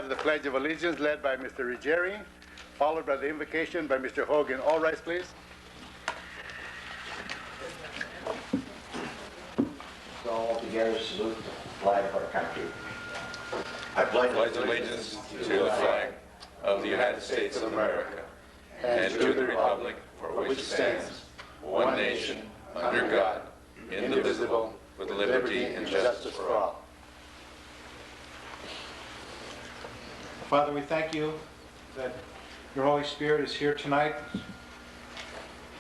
The Pledge of Allegiance led by Mr. Ruggieri, followed by the invocation by Mr. Hogan. All rise, please. So all together salute the flag of our country. I pledge allegiance to the flag of the United States of America and to the republic for which it stands, one nation, under God, indivisible, with liberty and justice for all. Father, we thank you that your Holy Spirit is here tonight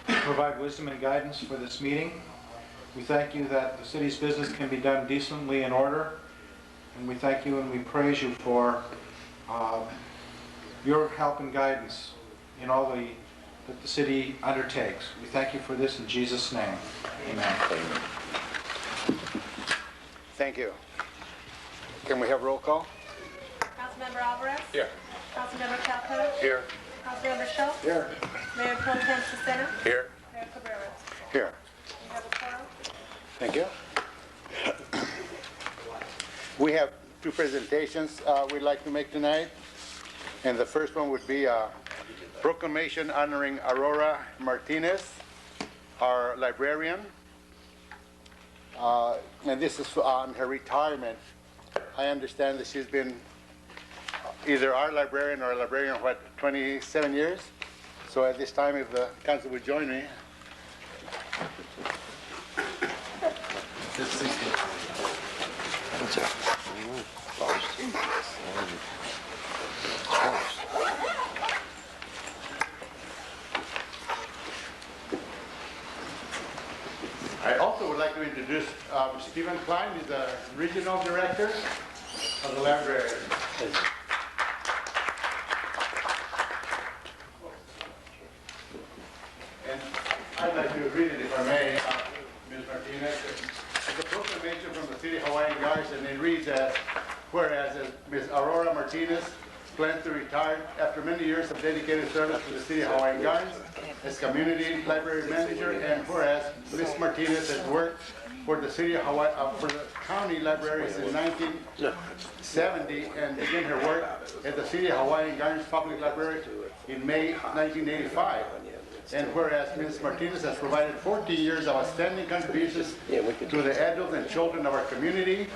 to provide wisdom and guidance for this meeting. We thank you that the city's business can be done decently in order, and we thank you and we praise you for your help and guidance in all that the city undertakes. We thank you for this in Jesus' name. Amen. Thank you. Can we have roll call? Councilmember Alvarez? Here. Councilmember Calhoun? Here. Councilmember Schultz? Here. Mayor Pro Tem Cicero? Here. Mayor Cabrera? Here. We have a quorum. Thank you. We have two presentations we'd like to make tonight. And the first one would be a proclamation honoring Aurora Martinez, our librarian. And this is on her retirement. I understand that she's been either our librarian or a librarian, 27 years? So at this time, if the council would join me. I also would like to introduce Stephen Klein. He's the regional director of the library. And I'd like to read it, if I may, Ms. Martinez. It's a proclamation from the City of Hawaiian Guards, and it reads as, whereas Ms. Aurora Martinez plans to retire after many years of dedicated service to the City of Hawaiian Guards as community library manager, and whereas Ms. Martinez has worked for the City of Hawaii, for the county library since 1970 and began her work at the City of Hawaiian Gardens Public Library in May 1985. And whereas Ms. Martinez has provided 14 years of outstanding contributions to the adults and children of our community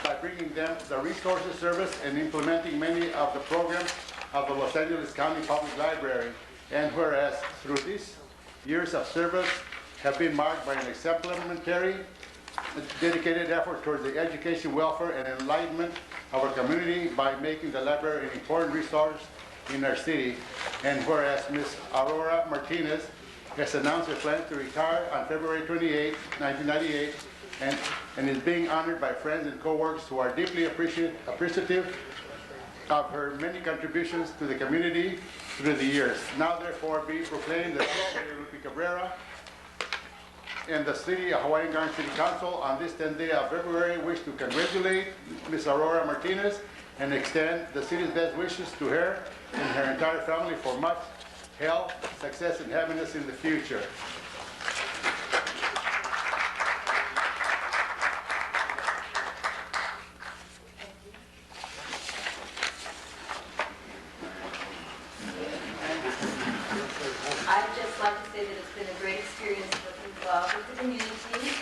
by bringing them the resources, service, and implementing many of the programs of the Los Angeles County Public Library. And whereas through these years of service have been marked by an exemplary, dedicated effort towards the education, welfare, and enlightenment of our community by making the library an important resource in our city. And whereas Ms. Aurora Martinez has announced her plans to retire on February 28, 1998, and is being honored by friends and co-workers who are deeply appreciative of her many contributions to the community through the years. Now therefore be proclaimed that Mayor Lupe Cabrera and the City of Hawaiian Gardens City Council on this 10th day of February wish to congratulate Ms. Aurora Martinez and extend the city's best wishes to her and her entire family for much health, success, and happiness in the future. I'd just like to say that it's been a great experience working with the community,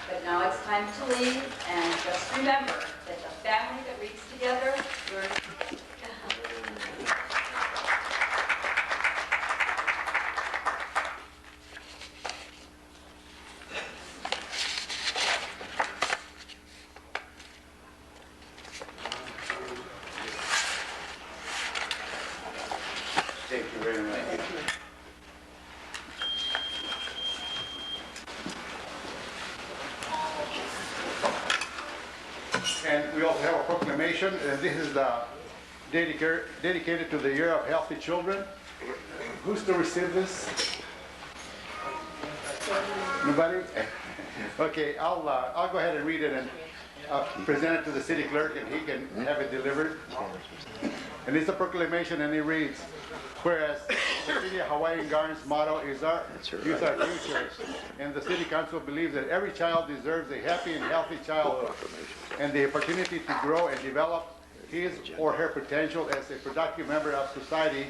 but now it's time to leave, and just remember that the family that reads together, we're Thank you very much. And we also have a proclamation, and this is dedicated to the Year of Healthy Children. Who's to receive this? Nobody? Okay, I'll go ahead and read it and present it to the city clerk, and he can have it delivered. And it's a proclamation, and it reads, whereas the City of Hawaiian Gardens motto is our youth our future, and the City Council believes that every child deserves a happy and healthy childhood and the opportunity to grow and develop his or her potential as a productive member of society,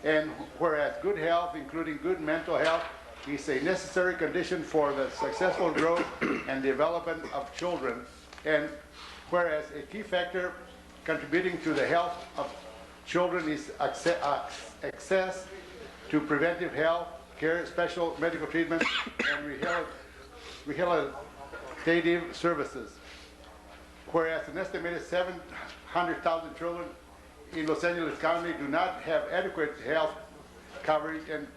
and whereas good health, including good mental health, is a necessary condition for the successful growth and development of children, and whereas a key factor contributing to the health of children is access to preventive health care, special medical treatment, and rehabilitative services. Whereas an estimated 700,000 children in Los Angeles County do not have adequate health coverage, and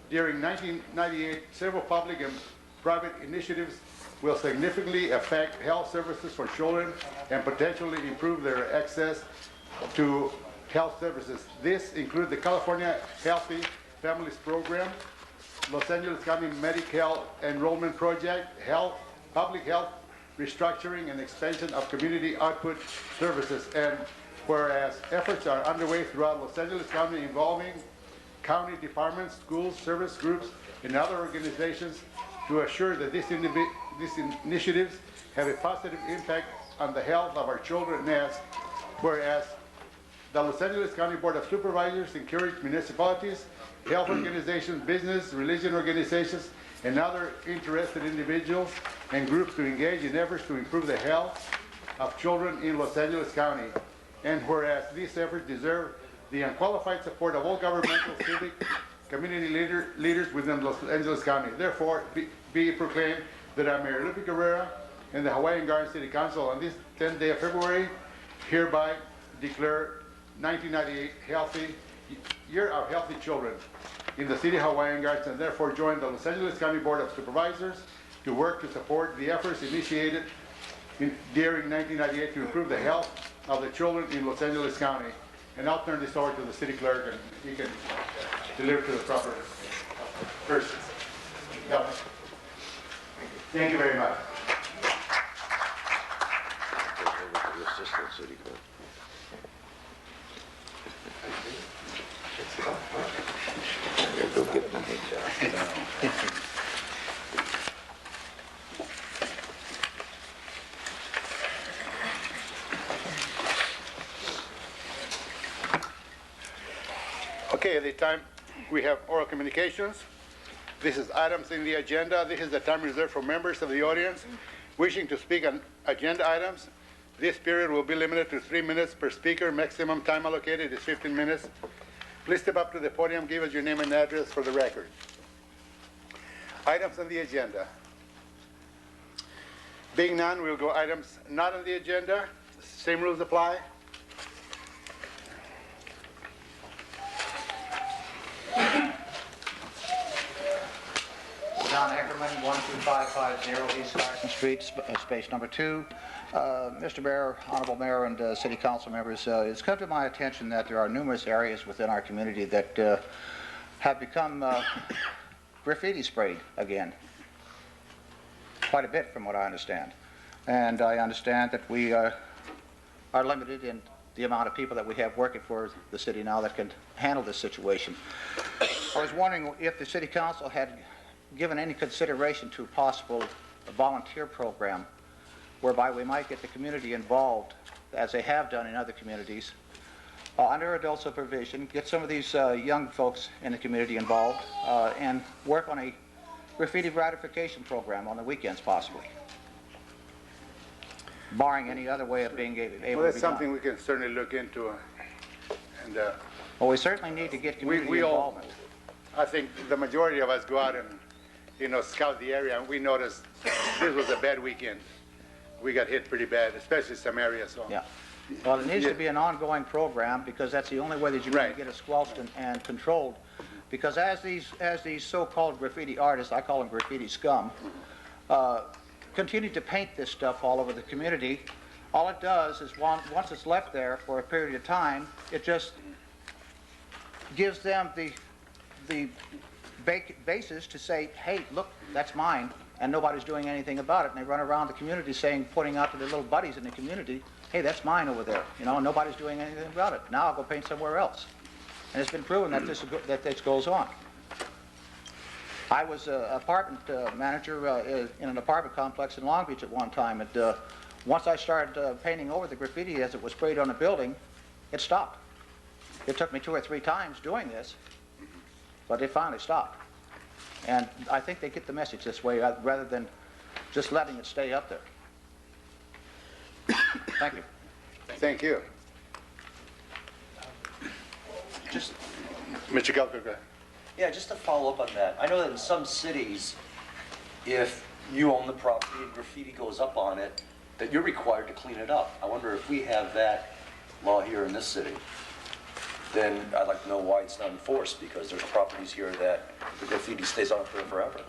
during 1998, several public and private initiatives will significantly affect health services for children and potentially improve their access to health services. This includes the California Healthy Families Program, Los Angeles County Medical Enrollment Project, public health restructuring and expansion of community output services, and whereas efforts are underway throughout Los Angeles County involving county departments, schools, service groups, and other organizations to assure that these initiatives have a positive impact on the health of our children, as whereas the Los Angeles County Board of Supervisors encourage municipalities, health organizations, business, religion organizations, and other interested individuals and groups to engage in efforts to improve the health of children in Los Angeles County. And whereas these efforts deserve the unqualified support of all governmental, civic, community leaders within Los Angeles County. Therefore, be proclaimed that I, Mayor Lupe Guerrera, and the Hawaiian Gardens City Council on this 10th day of February hereby declare 1998 Year of Healthy Children in the City of Hawaiian Gardens, and therefore join the Los Angeles County Board of Supervisors to work to support the efforts initiated during 1998 to improve the health of the children in Los Angeles County. And I'll turn this over to the city clerk, and he can deliver to the proper person. Thank you very much. Okay, at the time we have oral communications. This is items in the agenda. This is the time reserved for members of the audience wishing to speak on agenda items. This period will be limited to 3 minutes per speaker. Maximum time allocated is 15 minutes. Please step up to the podium, give us your name and address for the record. Items on the agenda. Being none, we'll go items not on the agenda. Same rules apply. John Eckerman, 12550 East Carson Street, space number 2. Mr. Mayor, Honorable Mayor, and City Council members, it's come to my attention that there are numerous areas within our community that have become graffiti sprayed again. Quite a bit from what I understand. And I understand that we are limited in the amount of people that we have working for the city now that can handle this situation. I was wondering if the City Council had given any consideration to a possible volunteer program whereby we might get the community involved, as they have done in other communities, under adult supervision, get some of these young folks in the community involved, and work on a graffiti gratification program on the weekends possibly, barring any other way of being able to be done. Well, that's something we can certainly look into. And well, we certainly need to get community involvement. I think the majority of us go out and, scout the area, and we noticed this was a bad weekend. We got hit pretty bad, especially some areas. So. Yeah. Well, it needs to be an ongoing program, because that's the only way that you're going to get it squelched and controlled. Because as these so-called graffiti artists, I call them graffiti scum, continue to paint this stuff all over the community, all it does is once it's left there for a period of time, it just gives them the basis to say, hey, look, that's mine, and nobody's doing anything about it. And they run around the community pointing out to their little buddies in the community, hey, that's mine over there, and nobody's doing anything about it. Now I'll go paint somewhere else. And it's been proven that this goes on. I was an apartment manager in an apartment complex in Long Beach at one time, and once I started painting over the graffiti as it was sprayed on the building, it stopped. It took me 2 or 3 times doing this, but it finally stopped. And I think they get the message this way rather than just letting it stay up there. Thank you. Thank you. Just, Mr. Gelker, go ahead. yeah, just to follow up on that. I know that in some cities, if you own the property and graffiti goes up on it, that you're required to clean it up. I wonder if we have that law here in this city, then I'd like to know why it's not enforced, because there's properties here that the graffiti stays on there forever.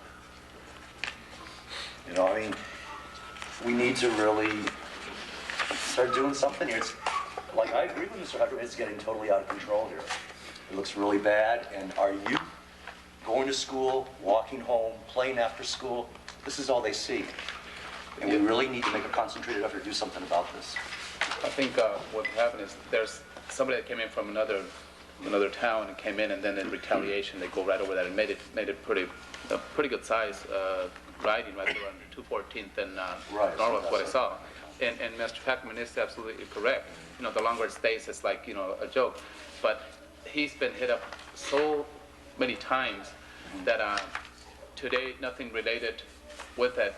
You know, I mean, we need to really start doing something here. It's, like, I agree with Mr. Huckabee, it's getting totally out of control here. It looks really bad, and our youth going to school, walking home, playing after school, this is all they see. And we really need to make a concentrated effort to do something about this. I think what happened is there's somebody that came in from another town and came in, and then in retaliation they go right over that and made it pretty good size riding right there on 214th and Right, Norwalk, so what I that's saw. And Mr. Packman is absolutely correct. You know, the longer it stays, it's like, you know, a joke. But he's been hit up so many times that today nothing related with that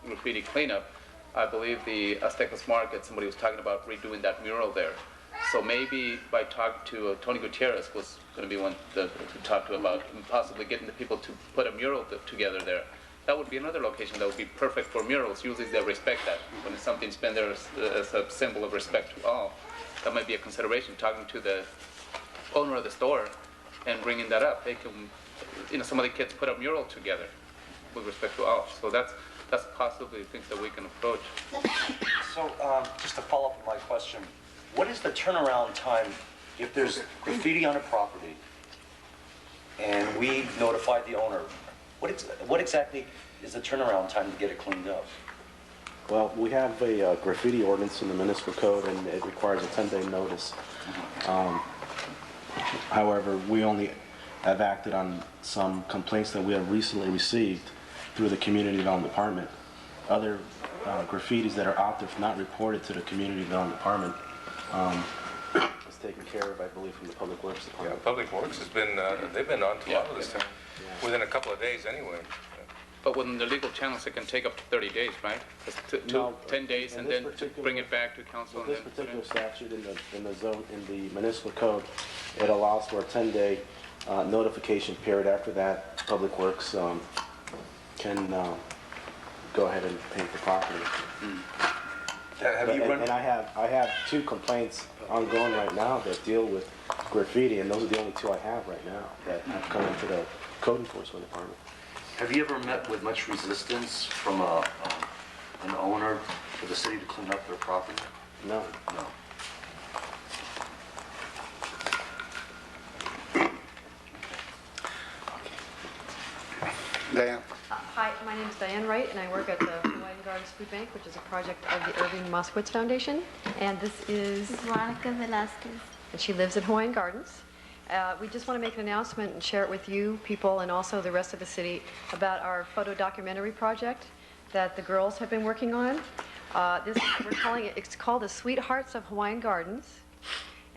graffiti cleanup. I believe the Aztecas Market, somebody was talking about redoing that mural there. So maybe by talking to Tony Gutierrez was going to be one to talk to about possibly getting the people to put a mural together there. That would be another location that would be perfect for murals. Usually they respect that. When something's been there as a symbol of respect to all, that might be a consideration, talking to the owner of the store and bringing that up. They can, you know, some of the kids put a mural together with respect to all. So that's possibly things that we can approach. So, just to follow up on my question, what is the turnaround time if there's graffiti on a property and we notify the owner? What exactly is the turnaround time to get it cleaned up? Well, we have a graffiti ordinance in the municipal code, and it requires a 10-day notice. However, we only have acted on some complaints that we have recently received through the Community Development Department. Other graffitis that are out there not reported to the Community Development Department is taken care of, I believe, from the Public Works Yeah, Department. Public Works has been, they've been on to a lot of this time, within a couple of days anyway. But within the legal channels, it can take up to 30 days, right? No, 10 days, in and this then to particular- bring it back to council. With And this then particular statute in the zone, in the municipal code, it allows for a 10-day notification period. After that, Public Works can go ahead and paint the property. Have you run? And I have 2 complaints ongoing right now that deal with graffiti, and those are the only 2 I have right now that have come into the code enforcement department. Have you ever met with much resistance from an owner for the city to clean up their property? No. No. Diane? Hi, my name is Diane Wright, and I work at the Hawaiian Gardens Food Bank, which is a project of the Irving Moskowitz Foundation. And this is, Veronica Velasquez. and she lives in Hawaiian Gardens. We just want to make an announcement and share it with you people and also the rest of the city about our photo documentary project that the girls have been working on. It's called the Sweethearts of Hawaiian Gardens.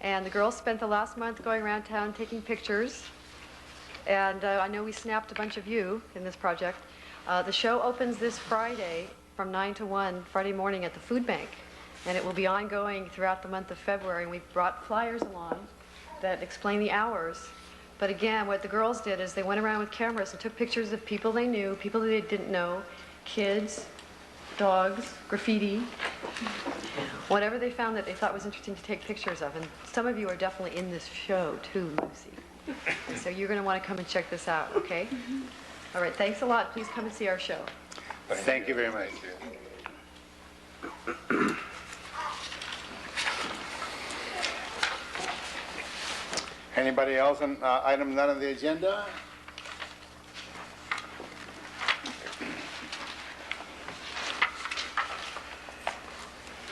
And the girls spent the last month going around town taking pictures. And I know we snapped a bunch of you in this project. The show opens this Friday from 9 to 1, Friday morning at the food bank. And it will be ongoing throughout the month of February. And we've brought flyers along that explain the hours. But again, what the girls did is they went around with cameras and took pictures of people they knew, people they didn't know, kids, dogs, graffiti, whatever they found that they thought was interesting to take pictures of. And some of you are definitely in this show too, Lucy. So you're going to want to come and check this out, okay? All right, thanks a lot. Please come and see our show. Thank you very much. Anybody else on item none on the agenda?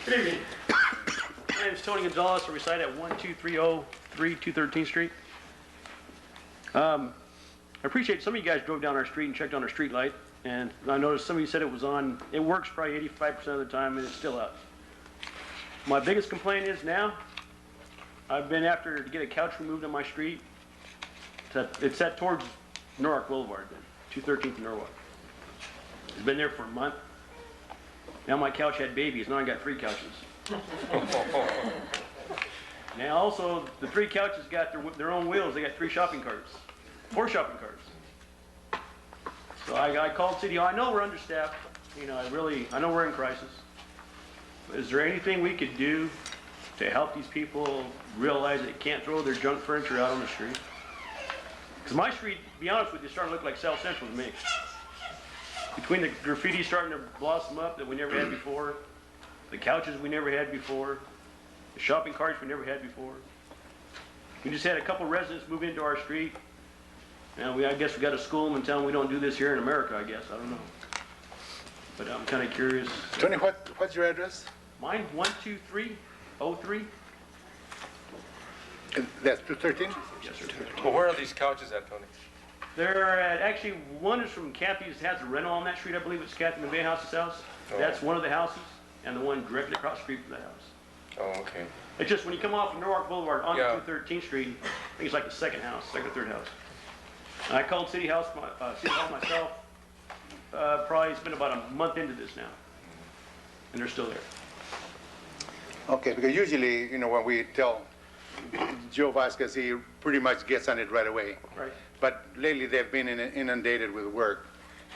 Good evening. My name is Tony Gonzalez. I reside at 12303 213th Street. I appreciate some of you guys drove down our street and checked on our street light, and I noticed some of you said it was on. It works probably 85% of the time, and it's still out. My biggest complaint is now, I've been after to get a couch removed on my street. It's at towards Norwalk Boulevard, then, 213th and Norwalk. It's been there for a month. Now my couch had babies, now I got 3 couches. Now also, the 3 couches got their own wheels. They got 3 shopping carts, 4 shopping carts. So I called City Hall. I know we're understaffed. You know, I know we're in crisis. But is there anything we could do to help these people realize they can't throw their junk furniture out on the street? Because my street, to be honest with you, is starting to look like South Central to me. Between the graffiti starting to blossom up that we never had before, the couches we never had before, the shopping carts we never had before. We just had a couple residents move into our street, and I guess we got to school them and tell them we don't do this here in America, I guess. I don't know. But I'm kind of curious. Tony, what's your address? Mine, 12303. That's 213? Yes, sir. Well, where are these couches at, Tony? They're at, actually, one is from Kathy's, has a rental on that street, I believe it's Kathy McVayhouse's house. Oh. That's one of the houses, and the one directly across the street from the house. Oh, okay. It's just when you come off of Norwalk Boulevard onto Yeah. 213th Street, I think it's like the second or third house. And I called City Hall myself. Probably it's been about a month into this now, and they're still there. Okay, because usually, you know, when we tell Joe Vasquez, he pretty much gets on it right away. Right. But lately, they've been inundated with work,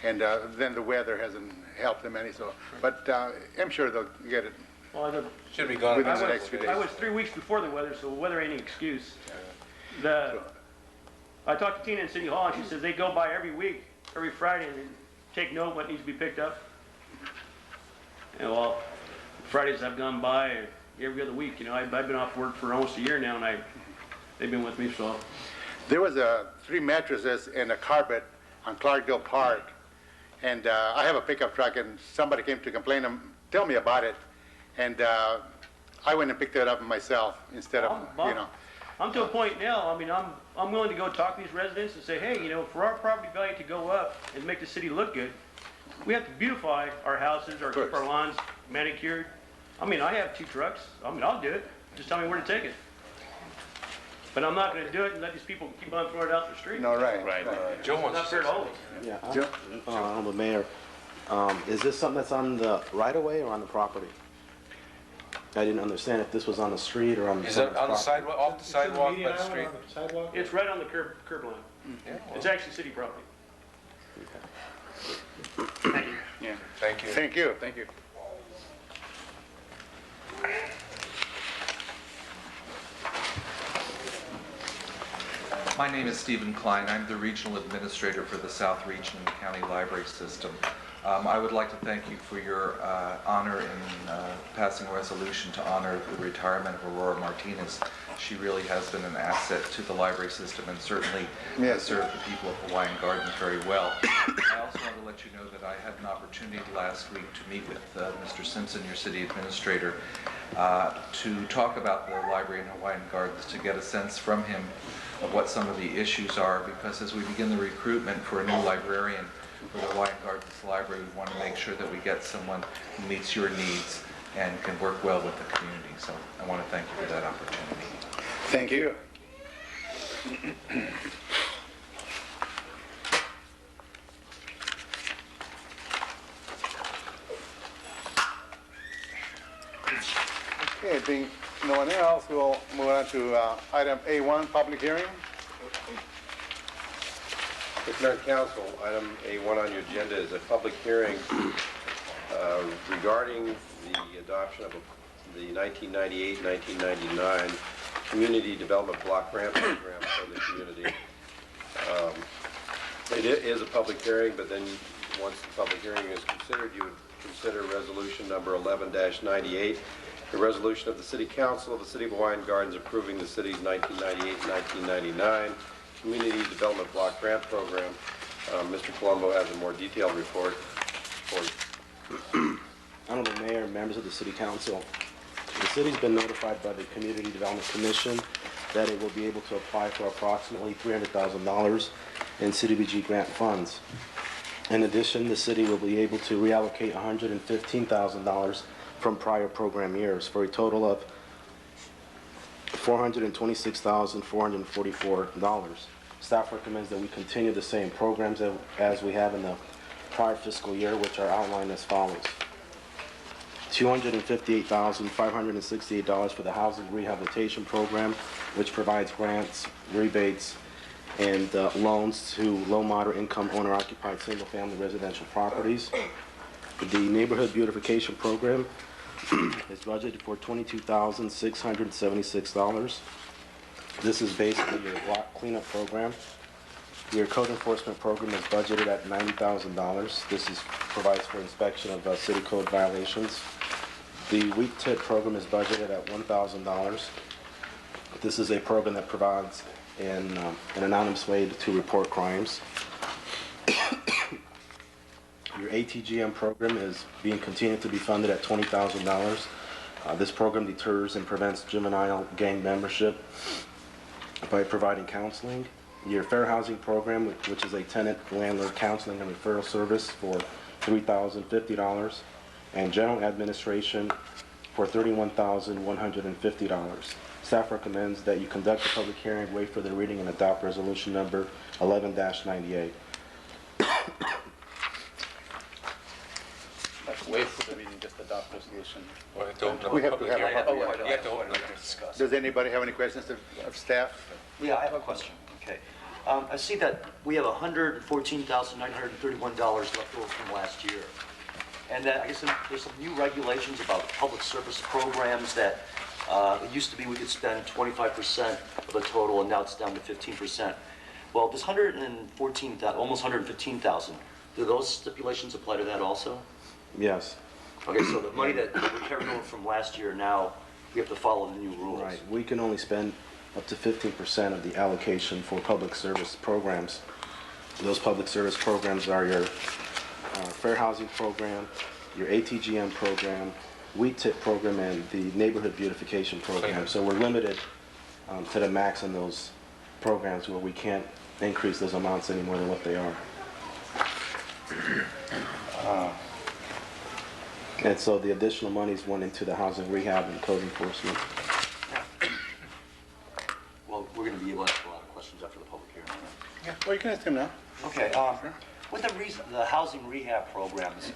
and then the weather hasn't helped them any. So, but I'm sure they'll get it Well, Should be gone. within the next few days. I was 3 weeks before the weather, so weather ain't an excuse. I talked to Tina in City Hall, and she says they go by every week, every Friday, and take note what needs to be picked up. And well, Fridays have gone by every other week. You know, I've been off work for almost a year now, and they've been with me, so. There was 3 mattresses and a carpet on Clarkdale Park, and I have a pickup truck, and somebody came to tell me about it, and I went and picked it up myself instead of, you know. I'm to a point now, I mean, I'm willing to go talk to these residents and say, hey, you know, for our property value to go up and make the city look good, we have to beautify our houses, or keep our lawns manicured. I mean, I have 2 trucks. I mean, I'll do it. Just tell me where to take it. But I'm not going to do it and let these people keep on throwing it out in the street. No, right. Joe wants Not to fair say to all of something. us. Yeah, Honorable Mayor, is this something that's on the right-of-way or on the property? I didn't understand if this was on the street or on the Is it on the property. sidewalk, off the sidewalk by the street? Sidewalk? It's right on the curb line. It's actually city property. Thank you. Thank you. Thank you. My name is Stephen Klein. I'm the Regional Administrator for the South Region and County Library System. I would like to thank you for your honor in passing a resolution to honor the retirement of Aurora Martinez. She really has been an asset to the library system and certainly has served the people of Hawaiian Gardens very well. I also want to let you know that I had an opportunity last week to meet with Mr. Simpson, your city administrator, to talk about the library in Hawaiian Gardens, to get a sense from him of what some of the issues are, because as we begin the recruitment for a new librarian for the Hawaiian Gardens Library, we want to make sure that we get someone who meets your needs and can work well with the community. So I want to thank you for that opportunity. Thank you. Okay, being no one else, we'll move on to item A1, public hearing. Mr. Mayor and Council, item A1 on your agenda is a public hearing regarding the adoption of the 1998-1999 Community Development Block Grant Program for the community. It is a public hearing, but then once the public hearing is considered, you would consider resolution number 11-98, the resolution of the City Council of the City of Hawaiian Gardens approving the city's 1998-1999 Community Development Block Grant Program. Mr. Colombo has a more detailed report for you. Honorable Mayor, members of the City Council, the city's been notified by the Community Development Commission that it will be able to apply for approximately $300,000 in CDBG grant funds. In addition, the city will be able to reallocate $115,000 from prior program years for a total of $426,444. Staff recommends that we continue the same programs as we have in the prior fiscal year, which are outlined as follows. $258,568 for the Housing Rehabilitation Program, which provides grants, rebates, and loans to low moderate income owner-occupied single-family residential properties. The Neighborhood Beautification Program is budgeted for $22,676. This is basically your block cleanup program. Your code enforcement program is budgeted at $90,000. This provides for inspection of city code violations. The Wheat Tip program is budgeted at $1,000. This is a program that provides an anonymous way to report crimes. Your ATGM program is being continued to be funded at $20,000. This program deters and prevents juvenile gang membership by providing counseling. Your Fair Housing program, which is a tenant landlord counseling and referral service for $3,050, and general administration for $31,150. Staff recommends that you conduct a public hearing, wait for the reading, and adopt resolution number 11-98. Like, wait for the meeting, just adopt resolution. We have to have a public You hearing. have to open it and discuss. Does anybody have any questions of staff? Yeah, I have a question. Okay. I see that we have $114,931 left over from last year. And that, I guess there's some new regulations about public service programs that it used to be we could spend 25% of the total, and now it's down to 15%. Well, this almost 115,000, do those stipulations apply to that also? Yes. Okay, so the money that we're carrying over from last year, now we have to follow the new rules. Right. We can only spend up to 15% of the allocation for public service programs. Those public service programs are your Fair Housing program, your ATGM program, Wheat Tip program, and the Neighborhood Beautification program. So we're limited to the max in those programs, where we can't increase those amounts any more than what they are. And so the additional monies went into the housing rehab and code enforcement. Well, we're going to be able to ask a lot of questions after the public hearing. Yeah, well, you can ask him now. Okay, with the housing rehab programs,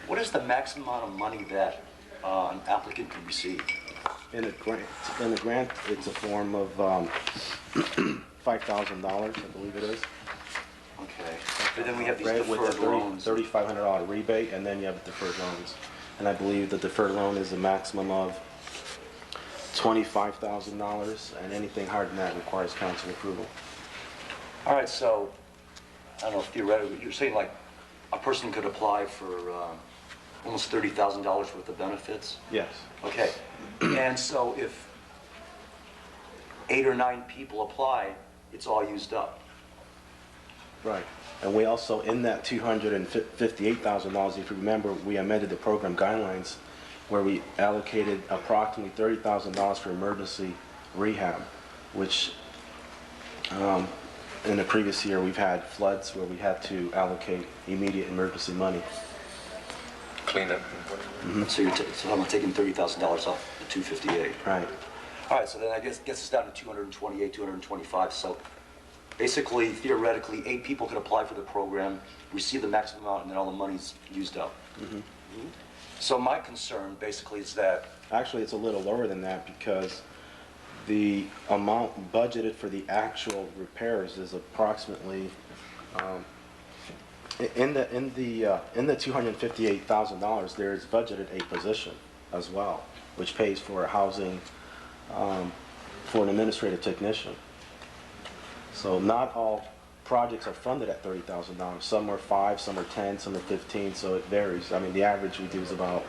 what is the maximum amount of money that an applicant can receive? In the grant, it's a form of $5,000, I believe it is. Okay, but then we have these Right, with deferred a loans. $3,500 rebate, and then you have deferred loans. And I believe the deferred loan is a maximum of $25,000, and anything higher than that requires council approval. All right, so, I don't know, theoretically, you're saying like a person could apply for almost $30,000 worth of benefits? Yes. Okay, and so if 8 or 9 people apply, it's all used up. Right. And we also, in that $258,000, if you remember, we amended the program guidelines where we allocated approximately $30,000 for emergency rehab, which in the previous year we've had floods where we had to allocate immediate emergency money. Cleanup. Mm-hmm. So I'm taking $30,000 off the 258. Right. All right, so then I guess gets us down to 228, 225. So basically, theoretically, 8 people could apply for the program, receive the maximum amount, and then all the money's used up. Mm-hmm. So my concern basically is that... Actually, it's a little lower than that, because the amount budgeted for the actual repairs is approximately in the $258,000. there is budgeted a position as well, which pays for housing for an administrative technician. So not all projects are funded at $30,000. Some are 5, some are 10, some are 15, so it varies. I mean, the average we do is about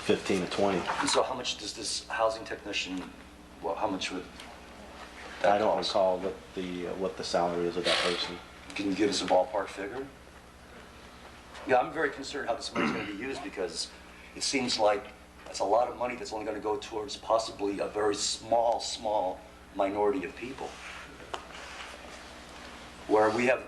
15 to 20. And so how much does this housing technician, well, how much would that I don't cost? recall what the salary is of that person. Can you give us a ballpark figure? Yeah, I'm very concerned how this money's going to be used, because it seems like that's a lot of money that's only going to go towards possibly a very small minority of people. Where we're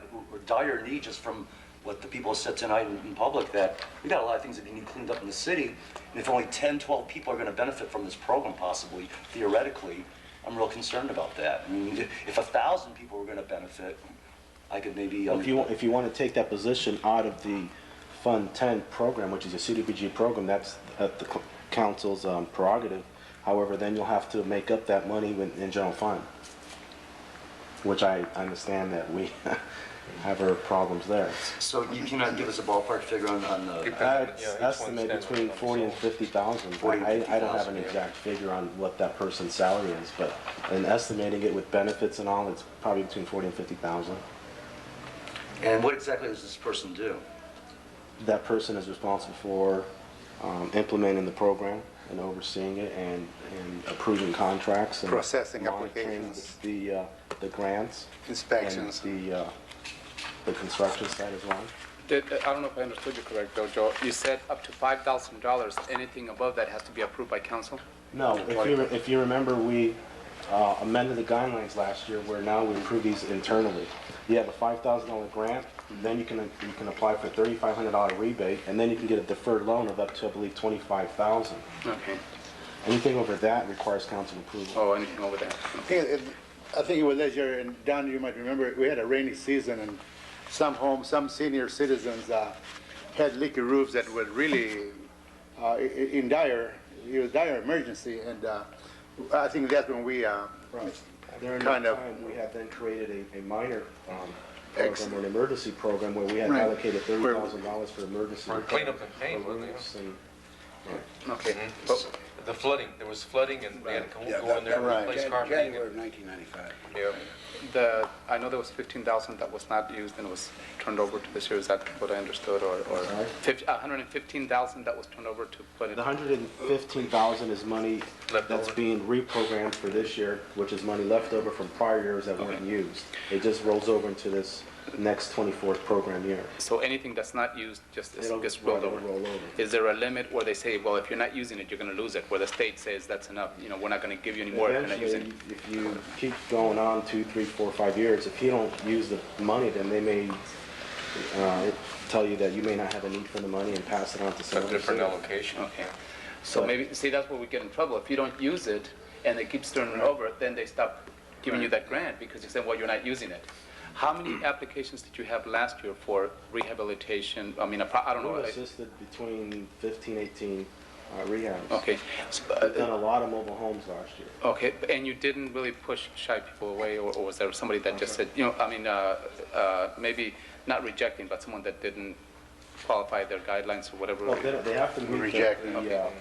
dire need just from what the people said tonight in public, that we got a lot of things that need cleaned up in the city, and if only 10, 12 people are going to benefit from this program possibly, theoretically, I'm real concerned about that. I mean, if 1,000 people were going to benefit, I could maybe... If you want to take that position out of the Fund 10 program, which is a CDBG program, that's at the council's prerogative. However, then you'll have to make up that money in general fund, which I understand that we have our problems there. So you cannot give us a ballpark figure on the... It's estimated between 40 and 50,000. I don't have an exact figure on what that person's salary is, but in estimating it with benefits and all, it's probably between 40 and 50,000. And what exactly does this person do? That person is responsible for implementing the program and overseeing it and approving contracts and Processing monitoring applications. the grants, Inspections. and the construction site as well. I don't know if I understood you correct, though, Joe. You said up to $5,000. Anything above that has to be approved by council? No, if you remember, we amended the guidelines last year where now we approve these internally. You have a $5,000 grant, then you can apply for a $3,500 rebate, and then you can get a deferred loan of up to, I believe, $25,000. Okay. Anything over that requires council approval. Oh, anything over that? I think it was last year, and Don, you might remember, we had a rainy season, and some homes, some senior citizens had leaky roofs that were really it was dire emergency, and I think that's when we During kind that of... time, we had then created a minor program, or an emergency program, where we had allocated $30,000 for emergency. For cleanup and paint, wasn't it? Okay. The flooding, there was flooding and they had to go in there and replace carpeting. January of 1995. Yeah. I know there was 15,000 that was not used and was turned over to this year. Is that what I understood? Or 115,000 that was turned over to put in? The $115,000 is money that's being reprogrammed for this year, which is money left over from prior years that weren't used. It just rolls over into this next 24th program year. So anything that's not used just gets roll rolled over. over. Is there a limit where they say, well, if you're not using it, you're going to lose it? Where the state says that's enough, we're not going to give you any more if you're not using it? If you keep going on 2, 3, 4, 5 years, if you don't use the money, then they may tell you that you may not have a need for the money and pass it on to some A other different city. allocation. Okay. So maybe, see, that's where we get in trouble. If you don't use it and it keeps turning over, then they stop giving you that grant because you say, well, you're not using it. How many applications did you have last year for rehabilitation? I mean, I don't know. We assisted between 15, 18 rehabs. Okay. We've done a lot of mobile homes last year. Okay, and you didn't really push shy people away, or was there somebody that just said, maybe not rejecting, but someone that didn't qualify their guidelines or whatever? Well, they have to meet Reject.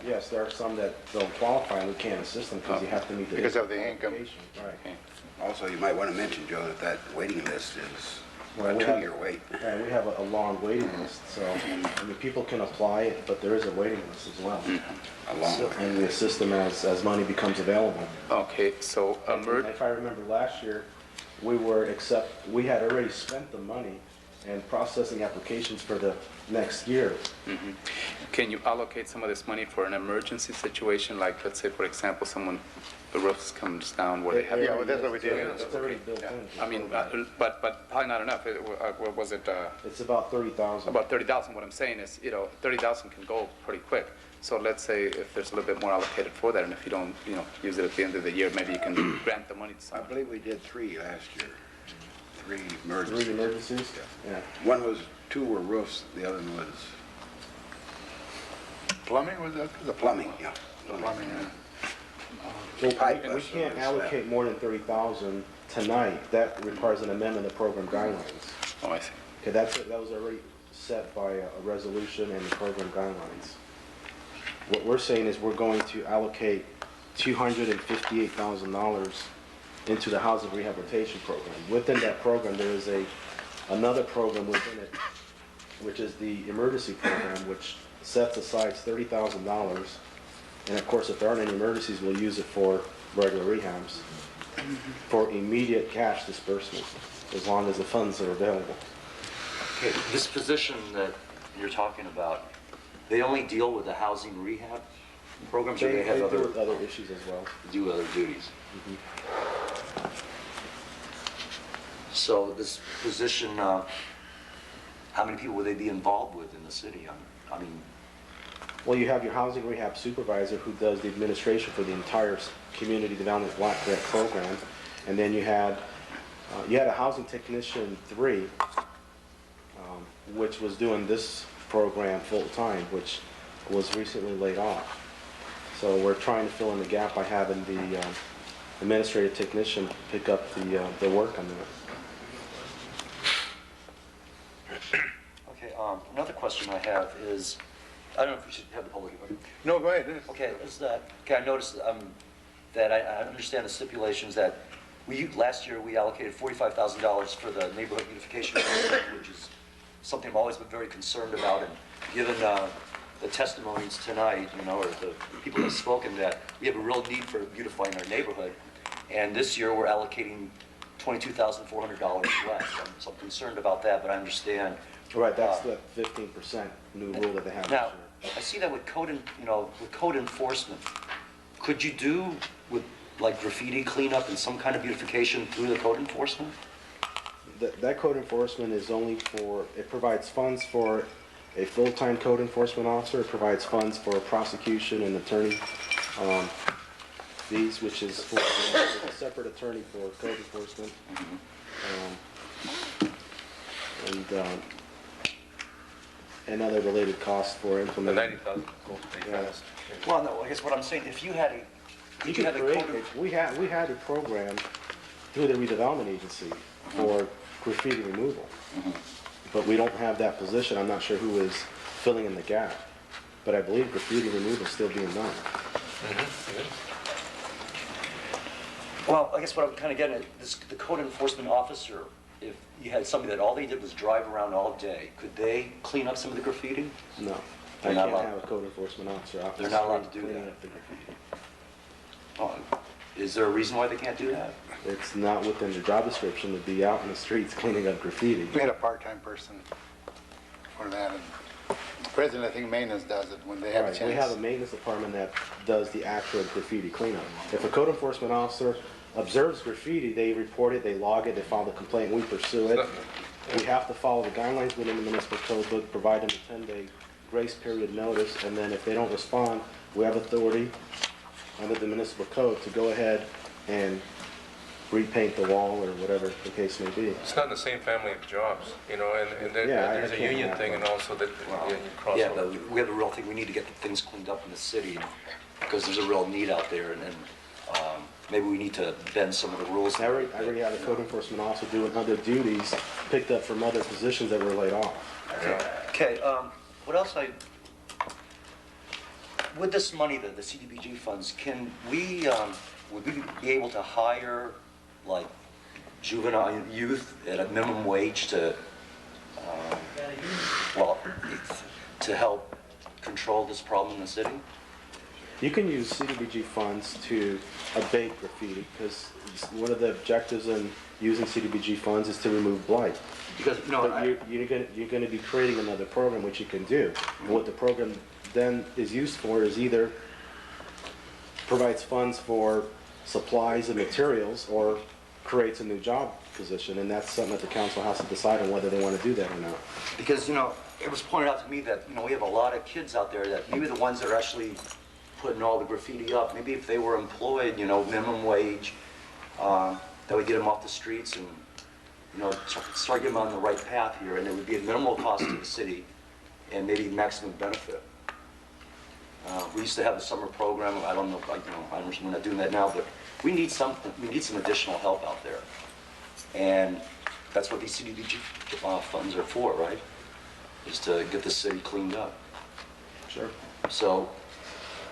yes, there are some that don't qualify and we can't assist them because you have to meet the... Because of the income. Right. Okay. Also, you might want to mention, Joe, that waiting list is Well, a we 2-year wait. And we have a long waiting list, so, I mean, people can apply, but there is a waiting list as well. A long wait. And we assist them as money becomes available. Okay, so If I remember last year, we had already spent the money and processing applications for the next year. can you allocate some of this money for an emergency situation, like, let's say, for example, the roof comes down where they have... Yeah, well, that's what we did. It's already built in. I mean, but probably not enough. What was it? It's about 30,000. About 30,000. What I'm saying is, 30,000 can go pretty quick. So let's say if there's a little bit more allocated for that, and if you don't, use it at the end of the year, maybe you can grant the money to I someone. believe we did 3 last year. 3 Three emergencies. emergencies? Yeah. One was, 2 were roofs, the other one was Plumbing was that? the plumbing, yeah. Plumbing, yeah. Well, Pipe we bust can't on the allocate more than 30,000 tonight. That requires an amendment of program guidelines. Oh, I see. Okay, that was already set by a resolution and the program guidelines. What we're saying is we're going to allocate $258,000 into the housing rehabilitation program. Within that program, there is another program within it, which is the emergency program, which sets aside $30,000. And of course, if there aren't any emergencies, we'll use it for regular rehabs, for immediate cash disbursement, as long as the funds are available. Okay, this position that you're talking about, they only deal with the housing rehab programs, or They they have deal other, with other issues as well. do other duties? So this position, how many people would they be involved with in the city? I mean, Well, you have your housing rehab supervisor who does the administration for the entire community development block grant program. And then you had a housing technician 3, which was doing this program full-time, which was recently laid off. So we're trying to fill in the gap by having the administrative technician pick up the work on that. okay, another question I have is, I don't know if we should have the public hearing. No, go ahead. Okay, I noticed that I understand the stipulations that last year we allocated $45,000 for the neighborhood beautification program, which is something I've always been very concerned about, and given the testimonies tonight, or the people that have spoken, that we have a real need for beautifying our neighborhood, and this year we're allocating $22,400 less. So I'm concerned about that, but I understand. Right, that's the 15% new rule that they have this Now, year. I see that with code enforcement, could you do with like graffiti cleanup and some kind of beautification through the code enforcement? That code enforcement is only it provides funds for a full-time code enforcement officer. It provides funds for prosecution and attorney fees, which is for a separate attorney for code enforcement. And other related costs for implementing. The 90,000. Yeah. Well, no, I guess what I'm saying, if you had We had a program through the redevelopment agency for graffiti removal, but we don't have that position. I'm not sure who is filling in the gap, but I believe graffiti removal is still being done. Well, I guess what I'm kind of getting at, the code enforcement officer, if you had somebody that all they did was drive around all day, could they clean up some of the graffiti? No, They're I not can't allowed- have a code enforcement officer out They're there not allowed to do cleaning that. up the graffiti. Is there a reason why they can't do that? It's not within the job description to be out in the streets cleaning up graffiti. We had a part-time person for that, and the president, I think maintenance does it when they have a Right, chance. we have a maintenance department that does the actual graffiti cleanup. If a code enforcement officer observes graffiti, they report it, they log it, they file the complaint, we pursue it. We have to follow the guidelines within the municipal code book, provide them a 10-day grace period notice, and then if they don't respond, we have authority under the municipal code to go ahead and repaint the wall or whatever the case may be. It's not in the same family of jobs, and Yeah, there's I a can't union have thing, one. and also that you cross Yeah, over. but we have a real thing, we need to get the things cleaned up in the city, because there's a real need out there, and then maybe we need to bend some of the rules. I already had a code enforcement officer doing other duties picked up from other positions that were laid off. Okay, what else with this money, the CDBG funds, can we, would we be able to hire, like, juvenile youth at a minimum wage to help control this problem in the city? You can use CDBG funds to abate graffiti, because one of the objectives in using CDBG funds is to remove blight. Because, But you're going to be creating another program, which you can do. And what the program then is used for is either provides funds for supplies and materials, or creates a new job position, and that's something that the council has to decide on whether they want to do that or not. Because, it was pointed out to me that, we have a lot of kids out there that maybe the ones that are actually putting all the graffiti up, maybe if they were employed, minimum wage, that would get them off the streets and, start getting them on the right path here, and it would be a minimal cost to the city and maybe maximum benefit. We used to have a summer program. I don't know, we're not doing that now, but we need some additional help out there. And that's what these CDBG funds are for, right? Is to get the city cleaned up. Sure. So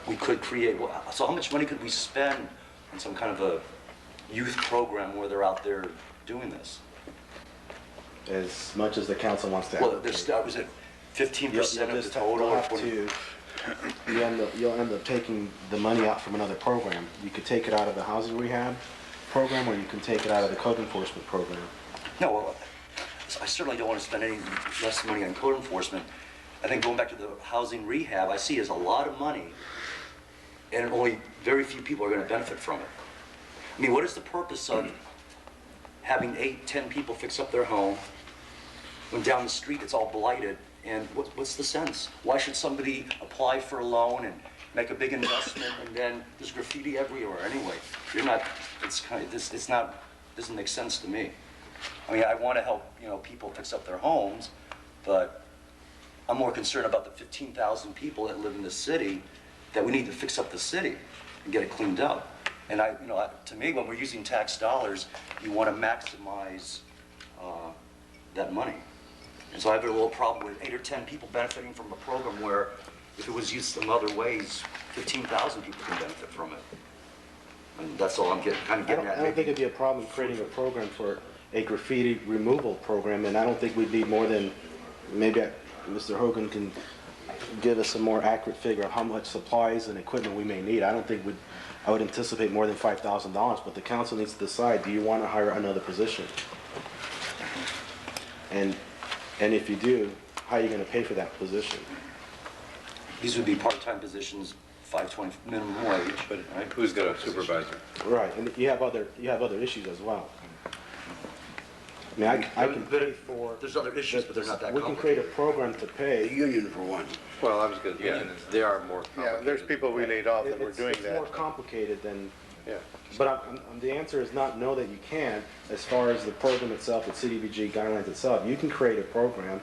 we could create, so how much money could we spend on some kind of a youth program where they're out there doing this? As much as the council wants to Well, allocate. was it 15% of the total? Or 20? You'll end up taking the money out from another program. You could take it out of the housing rehab program, or you can take it out of the code enforcement program. No, well, I certainly don't want to spend any less money on code enforcement. I think going back to the housing rehab, I see as a lot of money, and only very few people are going to benefit from it. I mean, what is the purpose of having 8, 10 people fix up their home, when down the street it's all blighted, and what's the sense? Why should somebody apply for a loan and make a big investment and then there's graffiti everywhere anyway? Doesn't make sense to me. I mean, I want to help, people fix up their homes, but I'm more concerned about the 15,000 people that live in the city, that we need to fix up the city and get it cleaned up. And to me, when we're using tax dollars, you want to maximize that money. And so I have a little problem with 8 or 10 people benefiting from a program where, if it was used some other ways, 15,000 people can benefit from it. And that's all I'm getting at. I don't think it'd be a problem creating a program for a graffiti removal program, and I don't think we'd need more than, maybe Mr. Hogan can give us a more accurate figure of how much supplies and equipment we may need. I don't think I would anticipate more than $5,000, but the council needs to decide, do you want to hire another position? And if you do, how are you going to pay for that position? These would be part-time positions, $5.20 minimum wage. But who's got a supervisor? Right, and you have other issues as well. I mean, I can pay for... There's other issues, but they're not that We can create a program to pay... The union for one. Well, I was good, yeah, they are more complicated. Yeah, there's people we laid off that were doing It's that. more complicated than... Yeah. But the answer is not no that you can't, as far as the program itself, the CDBG guidelines itself. You can create a program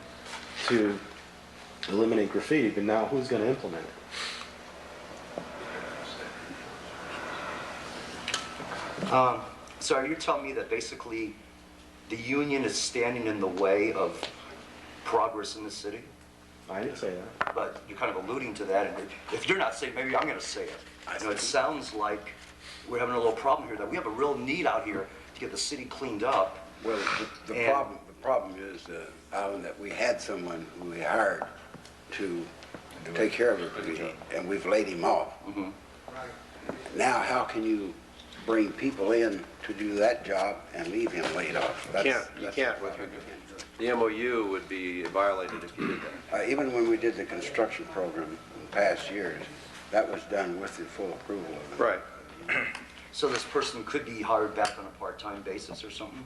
to eliminate graffiti, but now who's going to implement it? So are you telling me that basically the union is standing in the way of progress in the city? I didn't say that. But you're kind of alluding to that, and if you're not saying, maybe I'm going to say it. It sounds like we're having a little problem here, that we have a real need out here to get the city cleaned up. Well, the problem is, Alan, that we had someone who we hired to take care of it, and we've laid him off. Mm-hmm. Now, how can you bring people in to do that job and leave him laid off? You can't. The MOU would be violated if you did that. Even when we did the construction program in past years, that was done with the full approval of it. Right. So this person could be hired back on a part-time basis or something?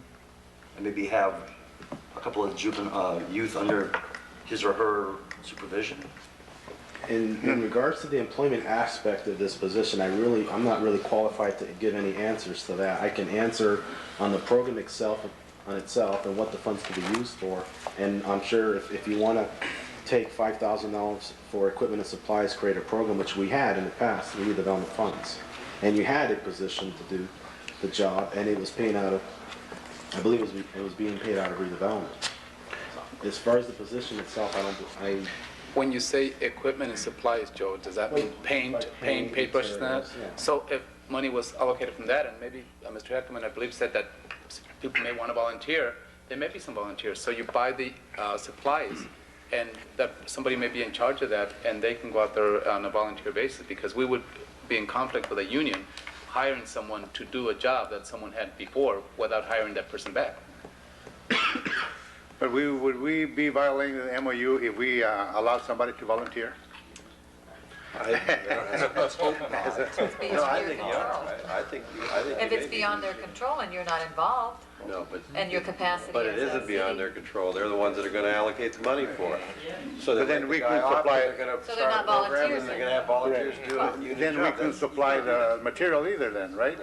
And maybe have a couple of youth under his or her supervision? In regards to the employment aspect of this position, I'm not really qualified to give any answers to that. I can answer on the program itself and what the funds can be used for. And I'm sure if you want to take $5,000 for equipment and supplies, create a program, which we had in the past, the redevelopment funds. And you had a position to do the job, and it was paying out of, I believe it was being paid out of redevelopment. As far as the position itself, When you say equipment and supplies, Joe, does that mean paint, paintbrushes and that? Yeah. So if money was allocated from that, and maybe Mr. Heckman, I believe, said that people may want to volunteer, there may be some volunteers. So you buy the supplies, and that somebody may be in charge of that, and they can go out there on a volunteer basis, because we would be in conflict with a union hiring someone to do a job that someone had before without hiring that person back. But would we be violating the MOU if we allowed somebody to volunteer? It's beyond No, I your think, control. I think If it's beyond their control and you're not involved, No, but. and your capacity But it as a isn't beyond city. their control. They're the ones that are going to allocate the money for it. So But then let we the guy can off, supply- They're going to So they're start a not program, volunteers and they're then? going to have volunteers do it. You Then we can supply the material either then, right?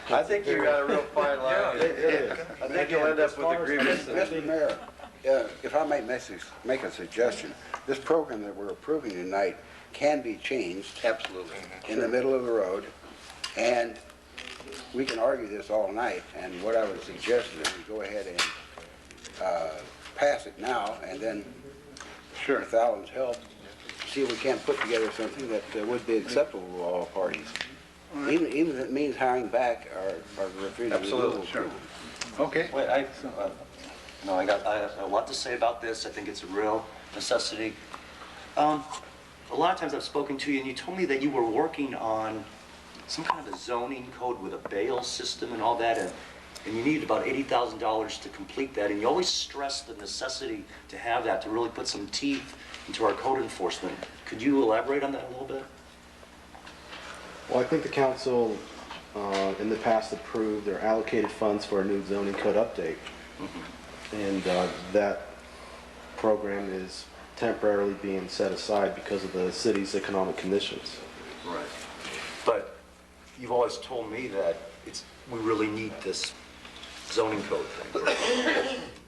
I think you got a real fine line. I think you'll end up with a grievance. Mr. Mayor, if I might make a suggestion, this program that we're approving tonight can be changed Absolutely. in the middle of the road, and we can argue this all night, and what I would suggest is we go ahead and pass it now, and then, with Alan's help, see if we can't put together something that would be acceptable to all parties. Even if it means hiring back our graffiti removal crew. Okay. Wait, I have a lot to say about this. I think it's a real necessity. A lot of times I've spoken to you, and you told me that you were working on some kind of a zoning code with a bail system and all that, and you needed about $80,000 to complete that, and you always stress the necessity to have that, to really put some teeth into our code enforcement. Could you elaborate on that a little bit? Well, I think the council in the past approved or allocated funds for a new zoning code update. and that program is temporarily being set aside because of the city's economic conditions. Right. But you've always told me that we really need this zoning code thing.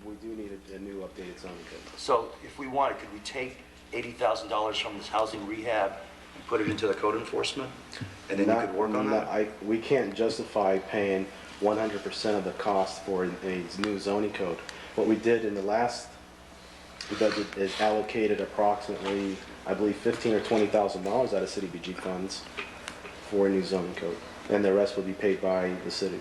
We do need a new updated zoning code. So if we wanted, could we take $80,000 from this housing rehab and put it into the code enforcement? And then you could work on that? We can't justify paying 100% of the cost for a new zoning code. What we did in the last budget is allocated approximately, I believe, $15,000 or $20,000 out of city BG funds for a new zoning code, and the rest will be paid by the city.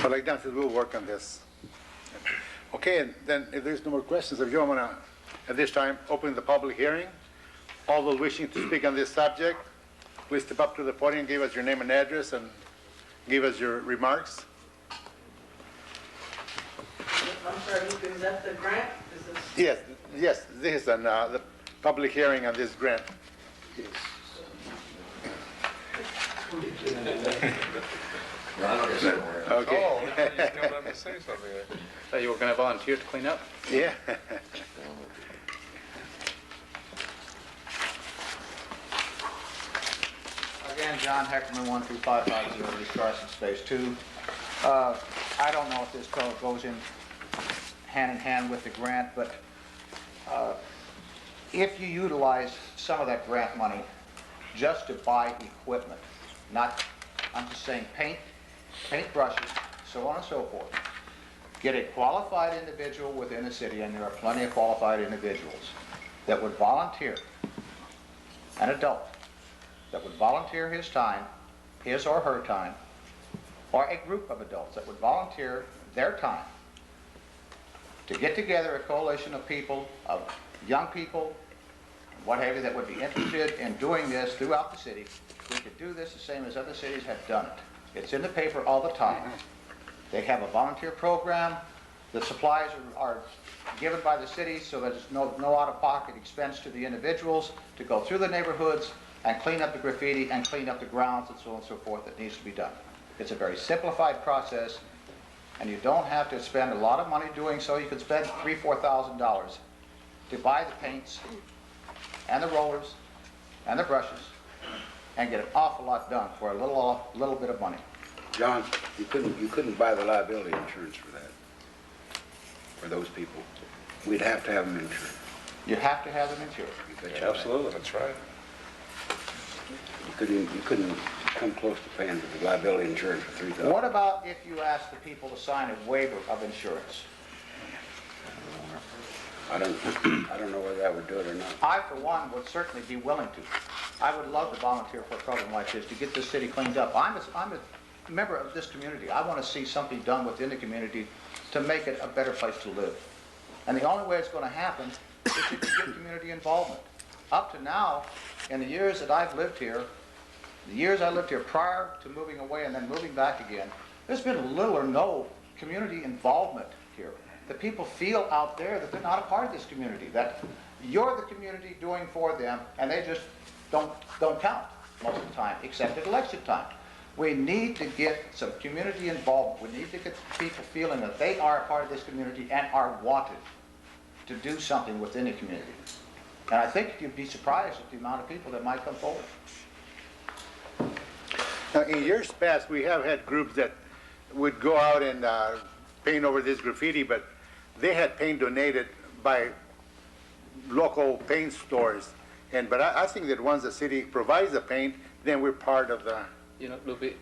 But like Dan said, we'll work on this. Okay, and then if there's no more questions, if you want to, at this time, open the public hearing. All those wishing to speak on this subject, please step up to the podium, give us your name and address, and give us your remarks. I'm sorry, is that the grant? Is Yes, this... yes, this is the public hearing on this grant. Okay. Oh, you still have to say something there. Thought you were going to volunteer to clean up? Yeah. Again, John Heckerman, 12550 East Carson, Space 2. I don't know if this code goes in hand with the grant, but if you utilize some of that grant money just to buy equipment, not, I'm just saying paint brushes, so on and so forth, get a qualified individual within the city, and there are plenty of qualified individuals that would volunteer, an adult, that would volunteer his time, his or her time, or a group of adults that would volunteer their time to get together a coalition of people, of young people, what have you, that would be interested in doing this throughout the city. We could do this the same as other cities have done it. It's in the paper all the time. They have a volunteer program. The supplies are given by the city, so there's no out-of-pocket expense to the individuals to go through the neighborhoods and clean up the graffiti and clean up the grounds and so on and so forth that needs to be done. It's a very simplified process, and you don't have to spend a lot of money doing so. You could spend $3,000 or $4,000 to buy the paints and the rollers and the brushes and get an awful lot done for a little bit of money. John, you couldn't buy the liability insurance for that, for those people. We'd have to have them insured. You have to have them insured. Yeah, absolutely. That's right. You couldn't come close to paying for the liability insurance for $3,000. What about if you ask the people to sign a waiver of insurance? I don't know whether that would do it or not. I, for one, would certainly be willing to. I would love to volunteer for a program like this to get this city cleaned up. I'm a member of this community. I want to see something done within the community to make it a better place to live. And the only way it's going to happen is if you get community involvement. Up to now, in the years that I've lived here, the years I lived here prior to moving away and then moving back again, there's been little or no community involvement here. The people feel out there that they're not a part of this community, that you're the community doing for them, and they just don't count most of the time, except at election time. We need to get some community involvement. We need to get people feeling that they are a part of this community and are wanted to do something within the community. And I think you'd be surprised at the amount of people that might come forward. Now, in years past, we have had groups that would go out and paint over this graffiti, but they had paint donated by local paint stores. But I think that once the city provides the paint, then we're part of the... You know, Lupe, in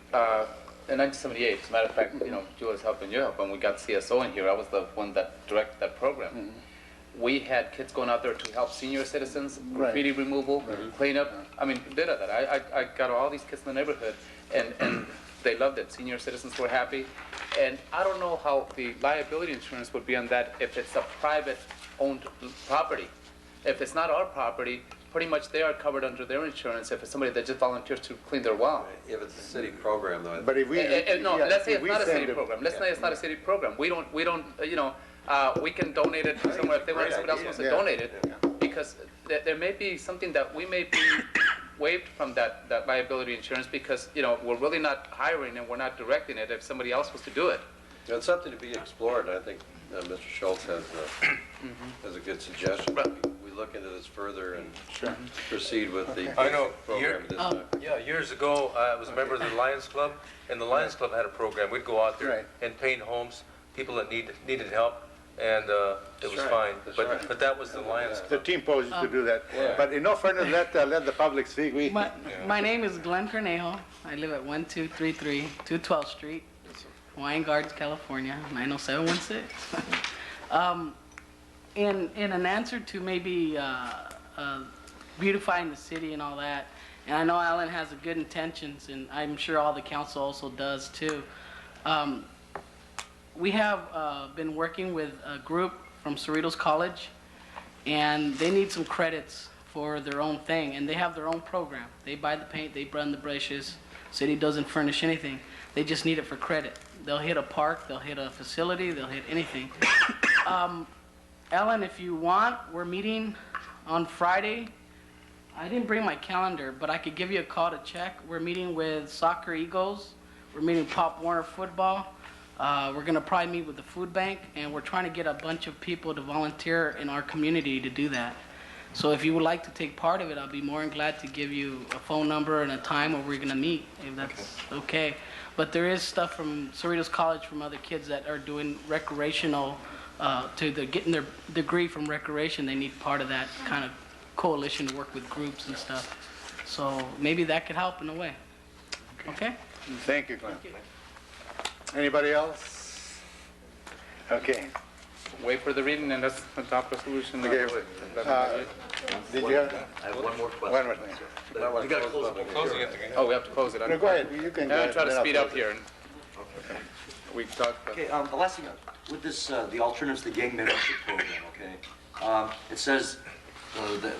1978, as a matter of fact, you know, Joe was helping you help, when we got CSO in here, I was the one that directed that program. Mm-hmm. We had kids going out there to help senior citizens, graffiti removal, cleanup. I mean, did that. I got all these kids in the neighborhood, and they loved it. Senior citizens were happy. And I don't know how the liability insurance would be on that if it's a private-owned property. If it's not our property, pretty much they are covered under their insurance if it's somebody that just volunteers to clean their well. If it's a city program, though. But if we... No, let's say it's not a city program. Let's say it's not a city program. We don't, you know, we can donate it somewhere if somebody else wants to donate it, because there may be something that we may be waived from that liability insurance because, you know, we're really not hiring and we're not directing it if somebody else was to do it. It's something to be explored, and I think Mr. Schultz has a good suggestion. We look into this further and proceed with the I know, program this time. yeah, years ago, I was a member of the Lions Club, and the Lions Club had a program. We'd go out there and paint homes, people that needed help, and it was fine. But that was the Lions Club. The team poses to do that. But in no fairness, let the public speak. My name is Glenn Cornejo. I live at 1233 212th Street, Hawaiian Gardens, California, 90716. In an answer to maybe beautifying the city and all that, and I know Alan has good intentions, and I'm sure all the council also does too. We have been working with a group from Cerritos College, and they need some credits for their own thing, and they have their own program. They buy the paint, they run the brushes. City doesn't furnish anything. They just need it for credit. They'll hit a park, they'll hit a facility, they'll hit anything. Ellen, if you want, we're meeting on Friday. I didn't bring my calendar, but I could give you a call to check. We're meeting with Soccer Eagles. We're meeting Pop Warner Football. We're going to probably meet with the food bank, and we're trying to get a bunch of people to volunteer in our community to do that. So if you would like to take part of it, I'll be more than glad to give you a phone number and a time where we're going to meet, if that's okay. But there is stuff from Cerritos College, from other kids that are doing recreational, getting their degree from recreation. They need part of that kind of coalition to work with groups and stuff. So maybe that could help in a way. Okay? Thank you, Glenn. Anybody else? Okay. Wait for the reading and let's adopt resolution. Okay. Did you have? I have one more question. One more thing. We got to close the public hearing. Oh, we have to close it. No, go ahead. You can. I'm trying to then speed I'll up close here. We talked about. Okay, the last thing, with this, the alternatives to gang membership program, okay? It says the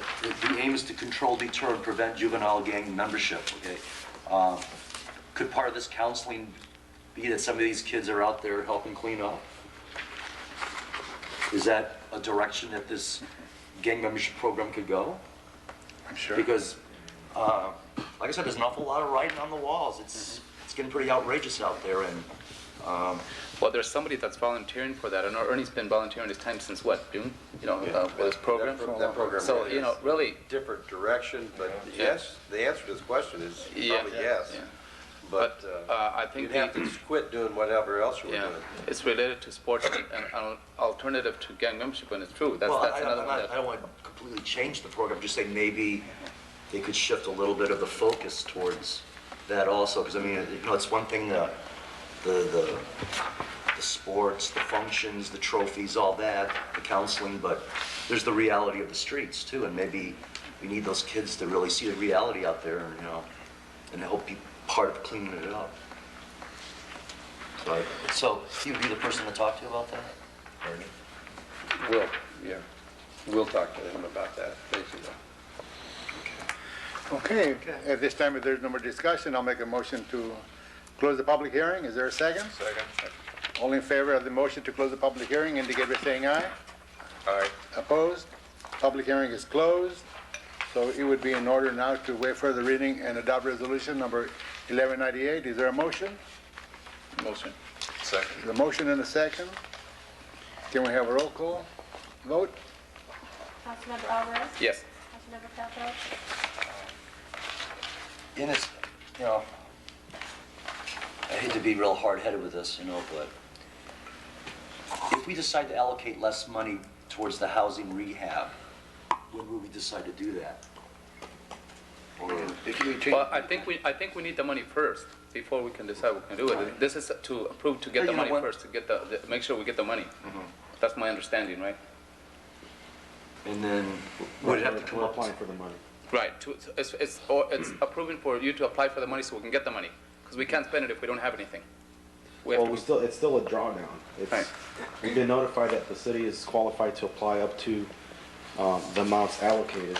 aim is to control, deter, and prevent juvenile gang membership, okay? Could part of this counseling be that some of these kids are out there helping clean up? Is that a direction that this gang membership program could go? I'm sure. Because, like I said, there's an awful lot of writing on the walls. It's getting pretty outrageous out there, and well, there's somebody that's volunteering for that. I know Ernie's been volunteering his time since what, June? You know, for this program. That program. So really you know, is really different direction, but yes, the answer to this question is probably yes. Yeah. But I think you'd have to quit doing whatever else you were doing. it's related to sports and an alternative to gang membership, and it's true. That's another one. I don't want to completely change the program. Just saying maybe they could shift a little bit of the focus towards that also. Because I mean, you know, it's one thing the sports, the functions, the trophies, all that, the counseling, but there's the reality of the streets too. And maybe we need those kids to really see the reality out there, you know, and help be part of cleaning it up. So you'd be the person to talk to about that, Ernie? We'll talk to them about that, basically. Okay. At this time, if there's no more discussion, I'll make a motion to close the public hearing. Is there a second? Second. All in favor of the motion to close the public hearing, indicate by saying aye. Aye. Opposed? Public hearing is closed. So it would be in order now to waive further reading and adopt resolution number 1198. Is there a motion? Motion. Second. The motion and a second. Can we have a roll call vote? Councilmember Alvarez? Yes. Councilmember Falco? In this, you know, I hate to be real hard-headed with this, you know, but if we decide to allocate less money towards the housing rehab, when will we decide to do that? Well, I think we need the money first before we can decide we can do it. This is to approve to get the money first, to get make sure we get the money. That's my understanding, right? And then would it have to come up applying for the money? Right. It's approving for you to apply for the money so we can get the money, because we can't spend it if we don't have anything. It's still a drawdown. We've been notified that the city is qualified to apply up to the amounts allocated.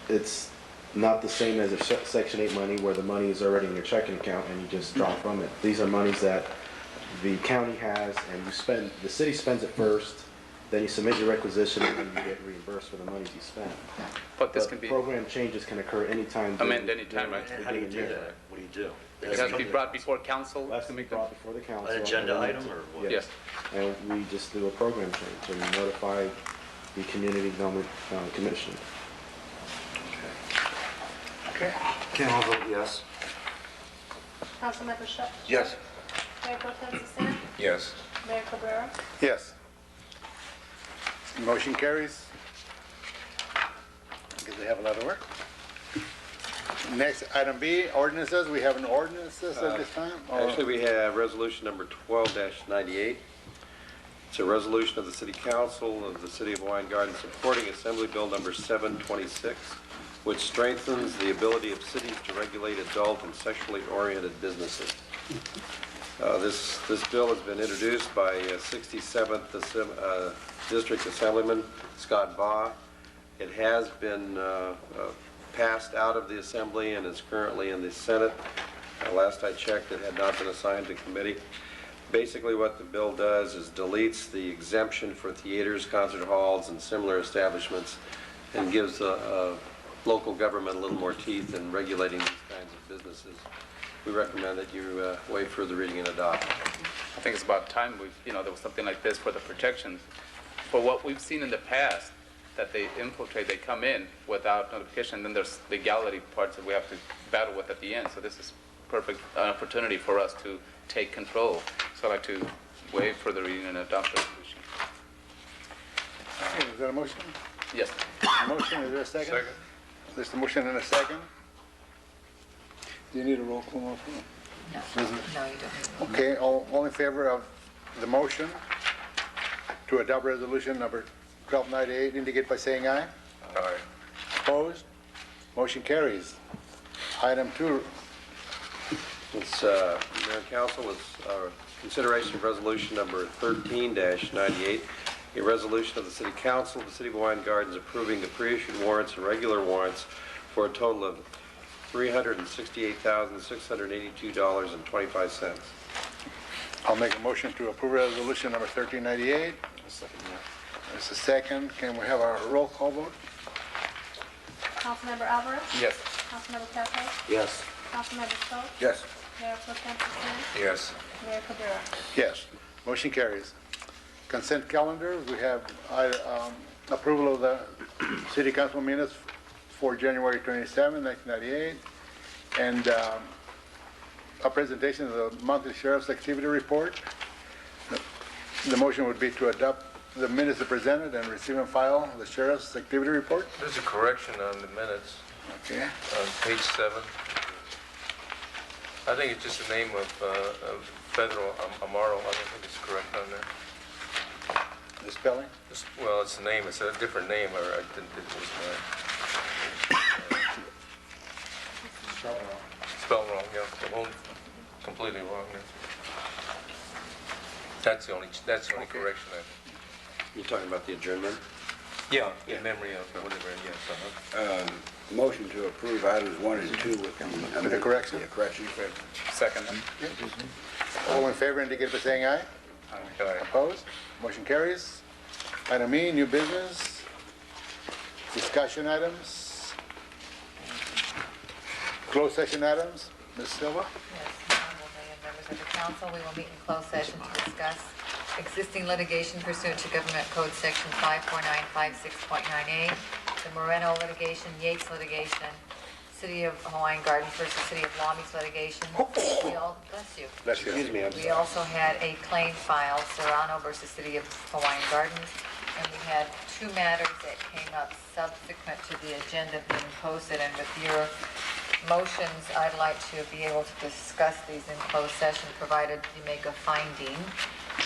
It's not the same as a Section 8 money where the money is already in your checking account and you just draw from it. These are monies that the county has, and the city spends it first, then you submit your requisition and then you get reimbursed for the monies you spent. But this can be Program changes can occur anytime. amended anytime, right? How do you do that? What do you do? It has to be brought before council. It has to be brought before the council. An agenda item or what? Yes. And we just do a program change and we notify the Community Development Commission. Okay. Can I vote yes? Councilmember Schultz? Yes. Mayor Pro Tem Cicero? Yes. Mayor Cabrera? Yes. Motion carries. Because they have a lot of work. Next, item B, ordinances. We have an ordinances at this time? or- Actually, we have resolution number 12-98. It's a resolution of the City Council of the City of Hawaiian Gardens supporting Assembly Bill number 726, which strengthens the ability of cities to regulate adult and sexually oriented businesses. This bill has been introduced by 67th District Assemblyman Scott Baugh. It has been passed out of the Assembly and is currently in the Senate. Last I checked, it had not been assigned to committee. Basically, what the bill does is deletes the exemption for theaters, concert halls, and similar establishments, and gives local government a little more teeth in regulating these kinds of businesses. We recommend that you waive further reading and adopt. I think it's about time there was something like this for the protections. For what we've seen in the past, that they infiltrate, they come in without notification, then there's legality parts that we have to battle with at the end. So this is perfect opportunity for us to take control. So I'd like to waive further reading and adopt the resolution. Okay, is that a motion? Yes. Motion, is there a second? Second. There's a motion and a second. Do you need a roll call? No, no, you don't. Okay, all in favor of the motion to adopt resolution number 1298, indicate by saying aye. Aye. Opposed? Motion carries. Item 2. It's, Mayor and Council, it's consideration of resolution number 13-98, a resolution of the City Council of the City of Hawaiian Gardens approving the pre-issued warrants and regular warrants for a total of $368,682.25. I'll make a motion to approve resolution number 1398. There's a second. Can we have a roll call vote? Councilmember Alvarez? Yes. Councilmember Paplas? Yes. Councilmember Schultz? Yes. Mayor Pro Tem Cicero? Yes. Mayor Cabrera? Yes. Motion carries. Consent calendar, we have approval of the city council minutes for January 27, 1998, and a presentation of the monthly sheriff's activity report. The motion would be to adopt the minutes as presented and receive and file the sheriff's activity report. There's a correction on the minutes Okay. on page 7. I think it's just the name of Pedro Amaro. I don't think it's correct on there. The spelling? Well, it's the name. It's a different name, or I think it was spelled wrong. Yeah, the whole completely wrong. Yeah. That's the only correction I think. You're talking about the adjournment? Yeah, in memory of whatever. Yes. Motion to approve items 1 and 2 with the correction? Yeah, correction. Second. All in favor indicate by saying aye. Aye. Opposed? Motion carries. Item E, new business. Discussion items. Closed session items. Ms. Silva? Yes, Honorable Mayor and members of the council, we will meet in closed session to discuss existing litigation pursuant to Government Code Section 54956.9A, the Moreno litigation, Yates litigation, City of Hawaiian Gardens versus City of Long Beach litigation. We all, bless you. Bless you. Excuse me, I'm We sorry. also had a claim filed, Serrano versus City of Hawaiian Gardens, and we had 2 matters that came up subsequent to the agenda being posted, and with your motions, I'd like to be able to discuss these in closed session, provided you make a finding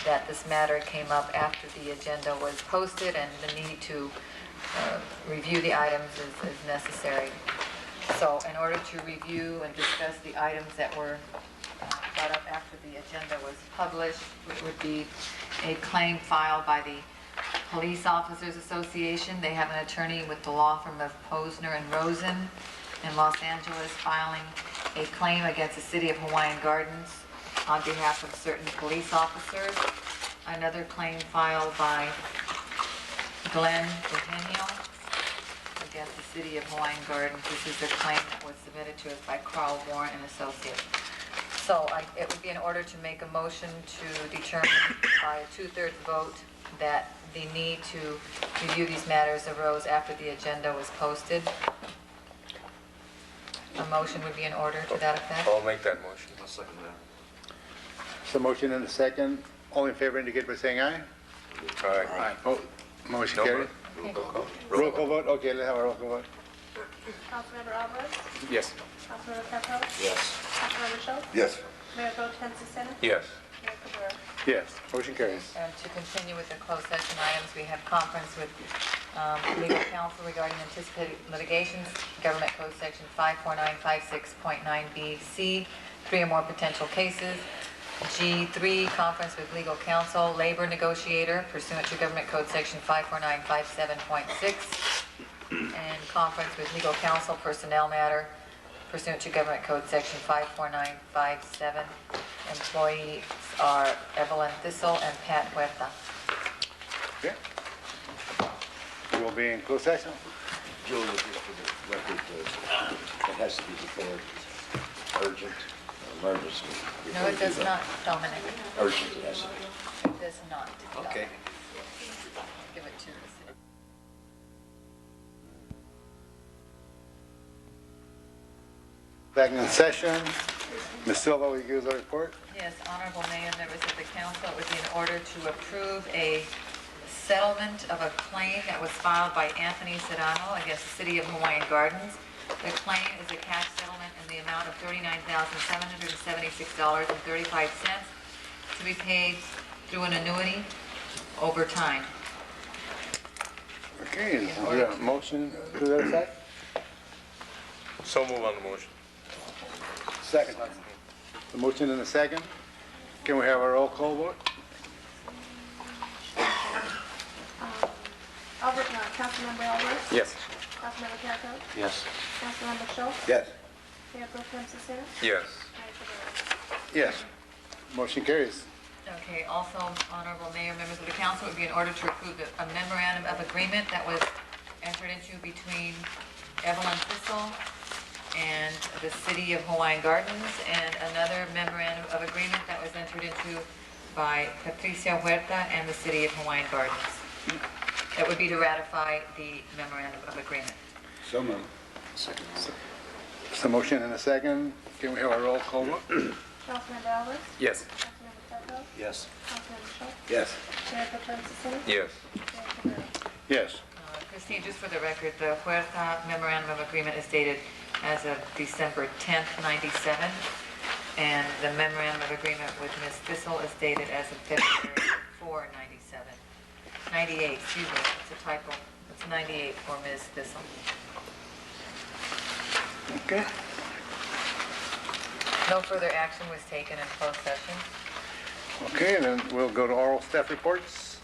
that this matter came up after the agenda was posted, and the need to review the items is necessary. So in order to review and discuss the items that were brought up after the agenda was published, it would be a claim filed by the Police Officers Association. They have an attorney with the law firm of Posner and Rosen in Los Angeles filing a claim against the City of Hawaiian Gardens on behalf of certain police officers. Another claim filed by Glenn Eugenio against the City of Hawaiian Gardens. This is a claim that was submitted to us by Carl Warren and Associates. So it would be in order to make a motion to determine by a 2/3 vote that the need to review these matters arose after the agenda was posted. A motion would be in order to that effect. I'll make that motion. I'll second that. So motion and a second. All in favor indicate by saying aye. Aye. Oh, motion No, carried. roll call. Roll call vote? Okay, let's have a roll call vote. Councilmember Alvarez? Yes. Councilmember Papera? Yes. Councilmember Schultz? Yes. Mayor Pro Tem Cicero? Yes. Mayor Cabrera? Yes, motion carries. And to continue with the closed session items, we have conference with legal counsel regarding anticipated litigations, Government Code Section 54956.9B-C, 3 or more potential cases. G3, conference with legal counsel, labor negotiator pursuant to Government Code Section 54957.6, and conference with legal counsel, personnel matter pursuant to Government Code Section 54957. Employees are Evelyn Thistle and Pat Huerta. Okay. We will be in closed session. Julia, just for the record, it has to be declared urgent, emergency. No, it does not, Dominic. Urgent, it has to be. It does not. Okay. Give it to the city. Back in session. Ms. Silva, will you give us a report? Yes, Honorable Mayor, members of the council, it would be in order to approve a settlement of a claim that was filed by Anthony Serrano against the City of Hawaiian Gardens. The claim is a cash settlement in the amount of $39,776.35 to be paid through an annuity over time. Okay, we have a motion to that effect? So move on the motion. Second. The motion and a second. Can we have a roll call vote? Councilmember Alvarez? Yes. Councilmember Papera? Yes. Councilmember Schultz? Yes. Mayor Pro Tem Cicero? Yes. Mayor Cabrera? Yes. Motion carries. Okay, also, Honorable Mayor, members of the council, it would be in order to approve a memorandum of agreement that was entered into between Evelyn Thistle and the City of Hawaiian Gardens, and another memorandum of agreement that was entered into by Patricia Huerta and the City of Hawaiian Gardens. That would be to ratify the memorandum of agreement. So moved. Second. So motion and a second. Can we have a roll call vote? Councilmember Alvarez? Yes. Councilmember Papera? Yes. Councilmember Schultz? Yes. Mayor Pro Tem Cicero? Yes. Mayor Cabrera? Yes. Christine, just for the record, the Huerta memorandum of agreement is dated as of December 10th, 97, and the memorandum of agreement with Ms. Thistle is dated as of February 4, 97. 98, excuse me, it's a typo. It's 98 for Ms. Thistle. Okay. No further action was taken in closed session. Okay, then we'll go to oral staff reports.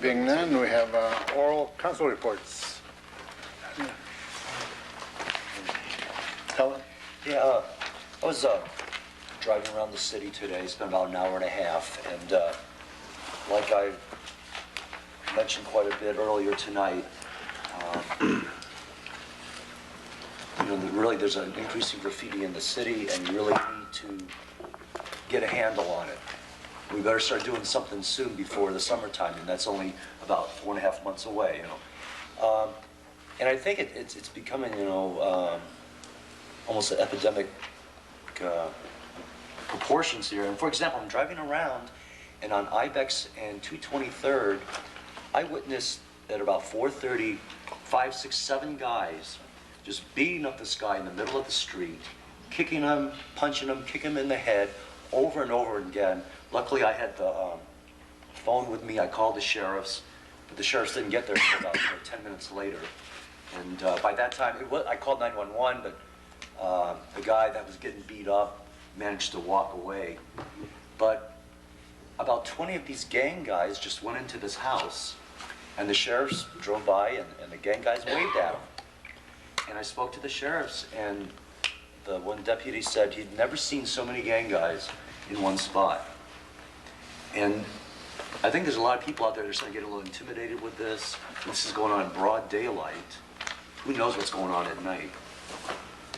Being none, we have oral council reports. Helen? Yeah, I was driving around the city today, spent about an hour and a half, and like I mentioned quite a bit earlier tonight, really there's an increasing graffiti in the city, and you really need to get a handle on it. We better start doing something soon before the summertime, and that's only about 4.5 months away, And I think it's becoming, almost an epidemic proportions here. And for example, I'm driving around, and on Ibex and 223rd, I witnessed at about 4:30, 5, 6, 7 guys just beating up this guy in the middle of the street, kicking him, punching him, kicking him in the head over and over again. Luckily, I had the phone with me. I called the sheriffs, but the sheriffs didn't get there until about 10 minutes later. And by that time, I called 911, but the guy that was getting beat up managed to walk away. But about 20 of these gang guys just went into this house, and the sheriffs drove by, and the gang guys waved at them. And I spoke to the sheriffs, and the one deputy said he'd never seen so many gang guys in one spot. And I think there's a lot of people out there that are starting to get a little intimidated with this. This is going on in broad daylight. Who knows what's going on at night?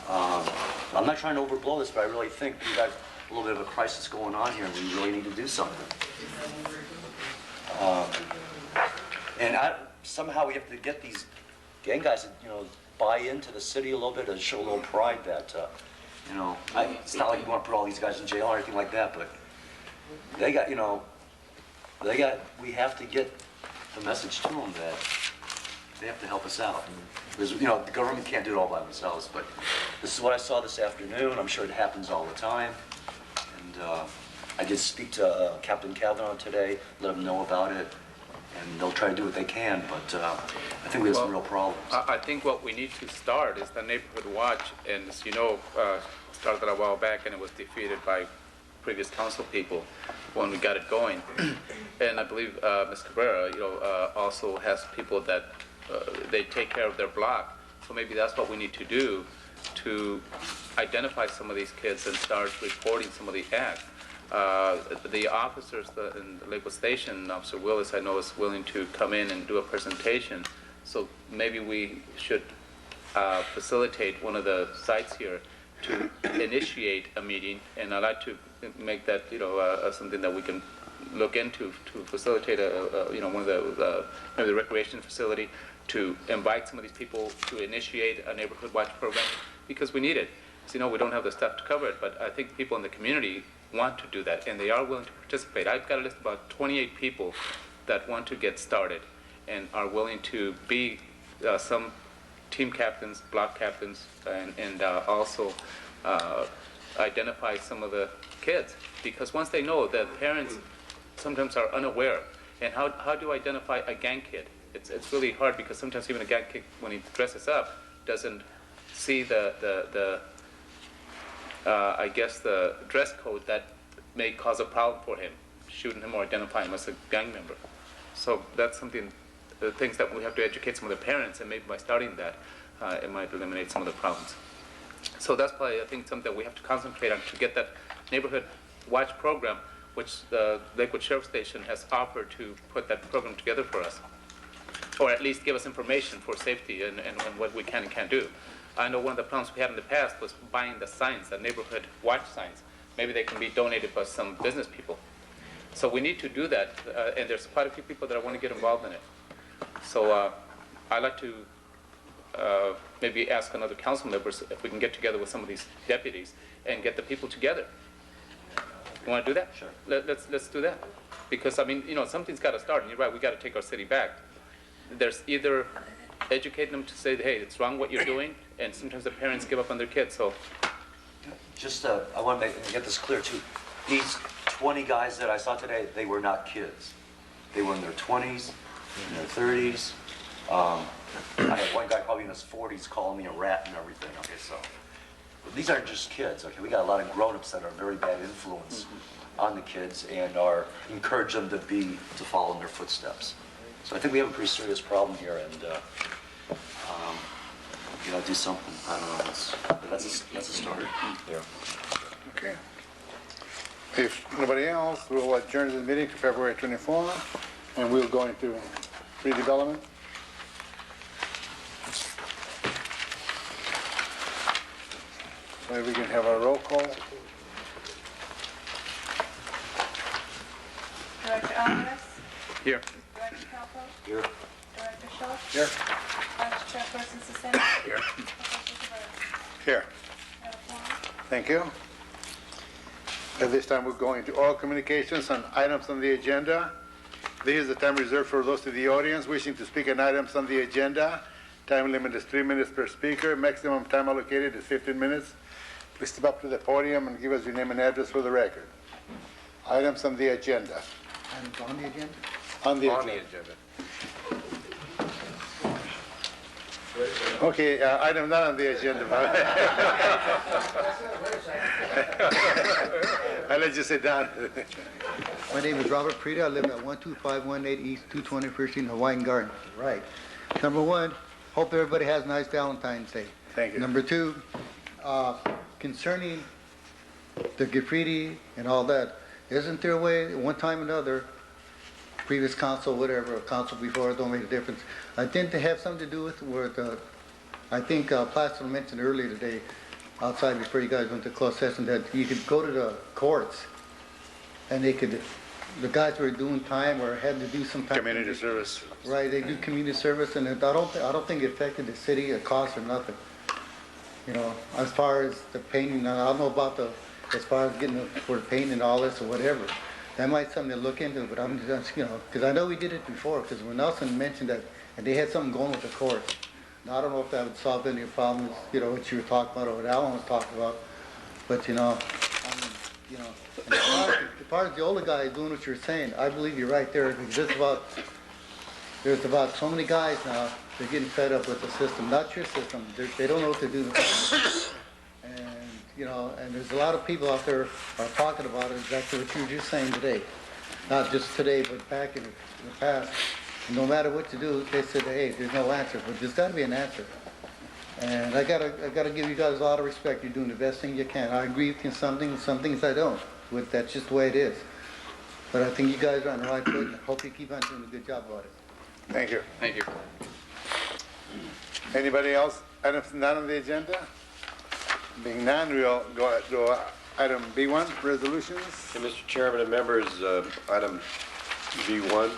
I'm not trying to overblow this, but I really think we got a little bit of a crisis going on here, and we really need to do something. Somehow we have to get these gang guys to, buy into the city a little bit and show a little pride that, it's not like we want to put all these guys in jail or anything like that, but we have to get the message to them that they have to help us out. Because, the government can't do it all by themselves, but this is what I saw this afternoon. I'm sure it happens all the time. And I did speak to Captain Kavanaugh today, let him know about it, and they'll try to do what they can, but I think we have some real problems. I think what we need to start is the neighborhood watch, and as you know, started a while back and it was defeated by previous council people when we got it going. And I believe Ms. Cabrera, also has people that they take care of their block. So maybe that's what we need to do to identify some of these kids and start reporting some of the acts. The officers in the Lakewood Station, Officer Willis, I know, is willing to come in and do a presentation. So maybe we should facilitate one of the sites here to initiate a meeting, and I'd like to make that, something that we can look into to facilitate one of the maybe the recreation facility to invite some of these people to initiate a neighborhood watch program, because we need it. So, we don't have the stuff to cover it, but I think people in the community want to do that, and they are willing to participate. I've got a list of about 28 people that want to get started and are willing to be some team captains, block captains, and also identify some of the kids. Because once they know, the parents sometimes are unaware. And how do you identify a gang kid? It's really hard, because sometimes even a gang kid, when he dresses up, doesn't see the dress code that may cause a problem for him, shooting him or identifying him as a gang member. So that's something, the things that we have to educate some of the parents, and maybe by starting that, it might eliminate some of the problems. So that's probably, I think, something that we have to concentrate on to get that neighborhood watch program, which the Lakewood Sheriff Station has offered to put that program together for us, or at least give us information for safety and what we can and can't do. I know one of the problems we had in the past was buying the signs, the neighborhood watch signs. Maybe they can be donated by some business people. So we need to do that, and there's quite a few people that want to get involved in it. So I'd like to maybe ask another council members if we can get together with some of these deputies and get the people together. You want to do that? Sure. Let's do that. Because, something's got to start, and you're right, we got to take our city back. There's either educating them to say, hey, it's wrong what you're doing, and sometimes the parents give up on their kids, so. Just, I want to get this clear too. These 20 guys that I saw today, they were not kids. They were in their 20s, in their 30s. I had one guy probably in his 40s calling me a rat and everything. Okay, so these aren't just kids. Okay, we got a lot of grown-ups that are very bad influence on the kids and encourage them to follow in their footsteps. So I think we have a pretty serious problem here, and do something. I don't know. That's a start. Yeah. Okay. If nobody else, we'll adjourn the meeting to February 24, and we'll go into redevelopment. So we can have a roll call. Director Alvarez? Here. Director Calpo? Here. Director Schultz? Here. Vice Chairperson Cicero? Here. Here. Thank you. At this time, we're going to all communications on items on the agenda. This is the time reserved for those in the audience wishing to speak on items on the agenda. Time limit is 3 minutes per speaker. Maximum time allocated is 15 minutes. Please step up to the podium and give us your name and address for the record. Items on the agenda. Items on the agenda? On the agenda. Okay, item not on the agenda. I'll let you sit down. My name is Robert Prida. I live at 12518 East 221st Street in Hawaiian Gardens. Right. Number one, hope everybody has a nice Valentine's Day. Thank you. Number two, concerning the graffiti and all that, isn't there a way, one time or another, previous council, whatever, or council before, it don't make a difference. I think they have something to do with I think Plaster mentioned earlier today, outside before you guys went to closed session, that you could go to the courts and the guys who are doing time or had to do some type of... Community service. Right, they do community service, and I don't think it affected the city, a cost or nothing. You know, as far as the painting, I don't know about as far as getting for the paint and all this or whatever. That might be something to look into, but I'm just, you know, because I know we did it before, because when Nelson mentioned that, and they had something going with the courts. Now, I don't know if that would solve any problems, you know, what you were talking about or what Alan was talking about, but, you know, I mean, you know, and as far as the older guys doing what you're saying, I believe you're right there, because there's about so many guys now, they're getting fed up with the system, not your system, they don't know what to do. And, you know, and there's a lot of people out there are talking about it, exactly what you were just saying today. Not just today, but back in the past. No matter what you do, they said, hey, there's no answer, but there's got to be an answer. And I gotta give you guys a lot of respect. You're doing the best thing you can. I agree with you in some things I don't. But that's just the way it is. But I think you guys are on the right foot, and I hope you keep on doing a good job about it. Thank you. Thank you. Anybody else? Items not on the agenda? Being none, we'll go to item B1, resolutions. And Mr. Chairman and members, item B1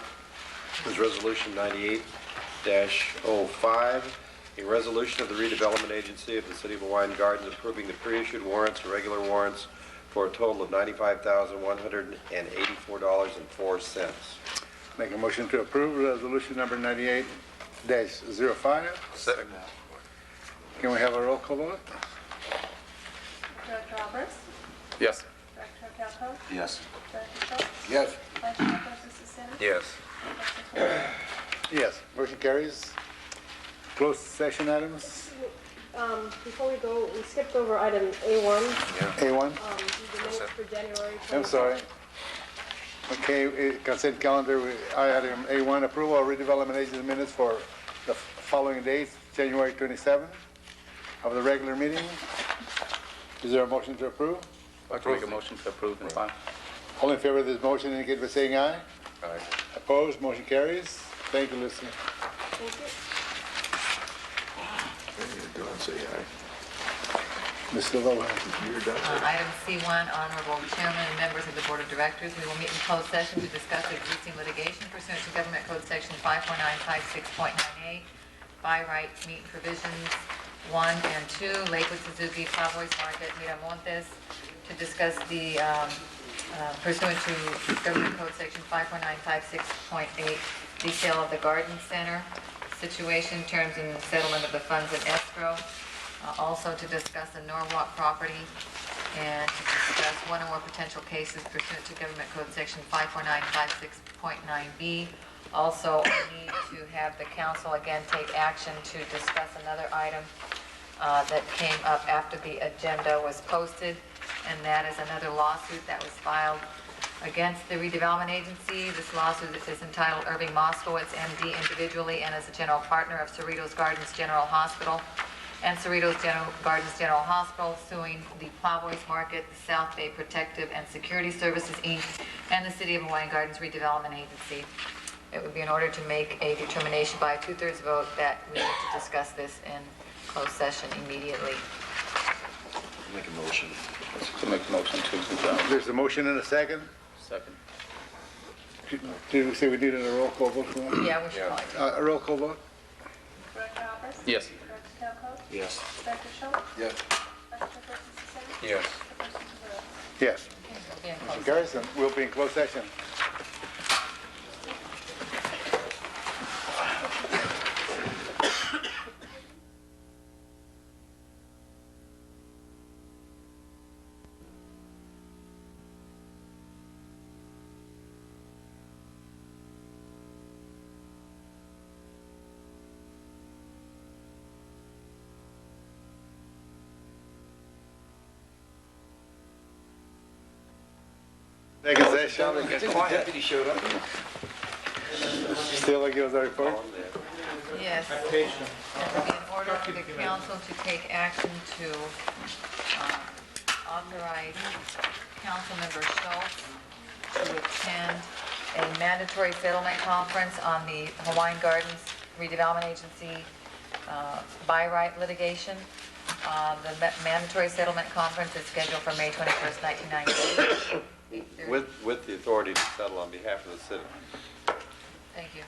is Resolution 98-05, a resolution of the redevelopment agency of the City of Hawaiian Gardens approving the pre-issued warrants and regular warrants for a total of $95,184.04. Make a motion to approve resolution number 98-05. Second. Can we have a roll call vote? Director Alvarez? Yes. Director Calco? Yes. Director Schultz? Yes. Vice Chairperson Sisseton? Yes. Yes, motion carries. Closed session items? Before we go, we skipped over item A1. A1? The minutes for January 27th. I'm sorry. Okay, consent calendar, item A1, approval of redevelopment agency minutes for the following dates, January 27th of the regular meeting. Is there a motion to approve? I'd like to make a motion to approve and file. All in favor of this motion indicate by saying aye. Aye. Opposed, motion carries. Thank you, Lucy. Thank you. Ms. Silva, Item C1, Honorable Chairman and members of the Board of Directors, we will meet in closed session to discuss existing litigation pursuant to Government Code Section 54956.98, by rights meet provisions 1 and 2, Lakewood Suzuki, Cowboys Market, Miramontes, to discuss the pursuant to Government Code Section 54956.8, the sale of the Garden Center situation, terms and settlement of the funds in escrow. Also to discuss the Norwalk property and to discuss one or more potential cases pursuant to Government Code Section 54956.9B. Also, we need to have the council again take action to discuss another item that came up after the agenda was posted, and that is another lawsuit that was filed against the redevelopment agency. This lawsuit is entitled Irving Moskowitz, MD, individually and as a general partner of Cerritos Gardens General Hospital and Cerritos Gardens General Hospital, suing the Plowboys Market, the South Bay Protective and Security Services, Inc., and the City of Hawaiian Gardens Redevelopment Agency. It would be in order to make a determination by a 2/3 vote that we need to discuss this in closed session immediately. Make a motion. To make a motion to adjourn. there's a motion and a second. Second. Did we say we needed a roll call vote for that? Yeah, we should probably. A roll call vote? Director Alvarez? Yes. Director Calco? Yes. Director Schultz? Yes. Vice Chairperson Sisseton? Yes. Chairperson Rivera? Yes. Be in closed Motion carries, and we'll be in closed session. Second session. Deputy showed up. Still give us a report? Yes. It would be in order for the council to take action to authorize Councilmember Schultz to attend a mandatory settlement conference on the Hawaiian Gardens Redevelopment Agency by right litigation. The mandatory settlement conference is scheduled for May 21st, 1998. With the authority to settle on behalf of the city. Thank you.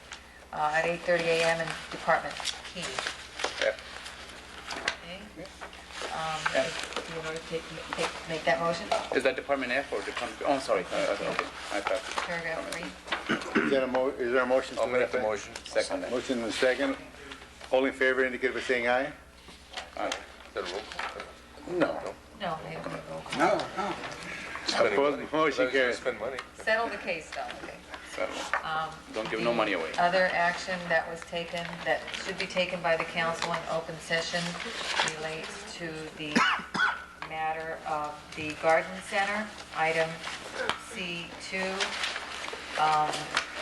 At 8:30 a.m. in Department Key. Yeah. Okay. If you want to make that motion? Is that Department F or Department, oh, sorry, okay, I thought. Paragraph 3. Is there a motion to I'll that make the effect? motion. Second that. Motion and second. All in favor indicate by saying aye. Is that a roll call? No. No, they don't roll call. No, no. Spending Opposed? money. Motion They're gonna carries. Spend money. Settle the case though, okay. Don't give no money away. Other action that was taken, that should be taken by the council in open session relates to the matter of the garden center, item C2.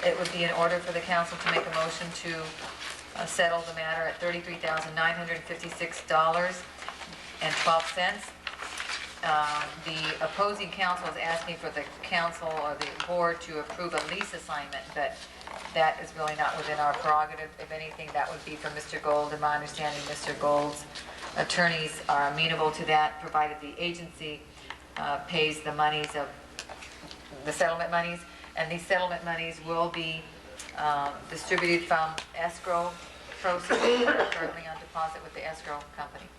It would be in order for the council to make a motion to settle the matter at $33,956.12. The opposing counsel is asking for the council or the board to approve a lease assignment, but that is really not within our prerogative. If anything, that would be for Mr. Gold, and my understanding, Mr. Gold's attorneys are amenable to that, provided the agency pays the monies of, the settlement monies, and these settlement monies will be distributed from escrow proceeds currently on deposit with the escrow company.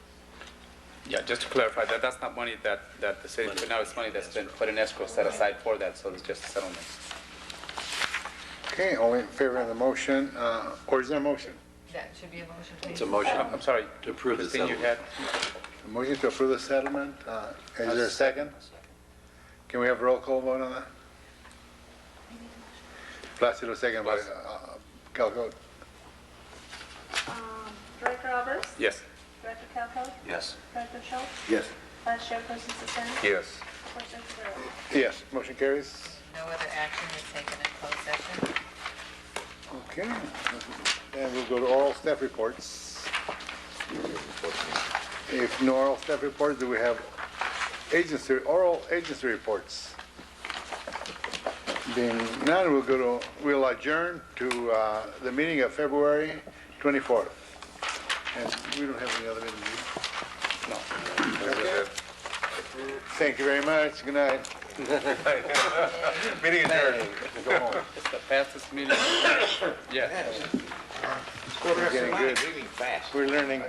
Yeah, just to clarify, that's not money that the city, but now it's money that's been put in escrow set aside for that, so it's just a settlement. Okay, all in favor of the motion, or is there a motion? That should be a motion, please. It's a motion. I'm sorry. To approve the Christine, you settlement. had? A motion to approve the settlement, is there a second? Can we have a roll call vote on that? Placido, second by Calco. Director Roberts? Yes. Director Calco? Yes. Director Schultz? Yes. Vice Chairperson Cesari? Yes. 460. Yes, motion carries. No other action is taken in closed session. Okay, and we'll go to oral staff reports. If no oral staff reports, do we have oral agency reports? Being none, we'll adjourn to the meeting of February 24th. And we don't have any other meetings. No. Thank you very much. Good night. Meeting adjourned. Go home. It's the fastest meeting. Yeah. We're getting good. Moving fast. We're learning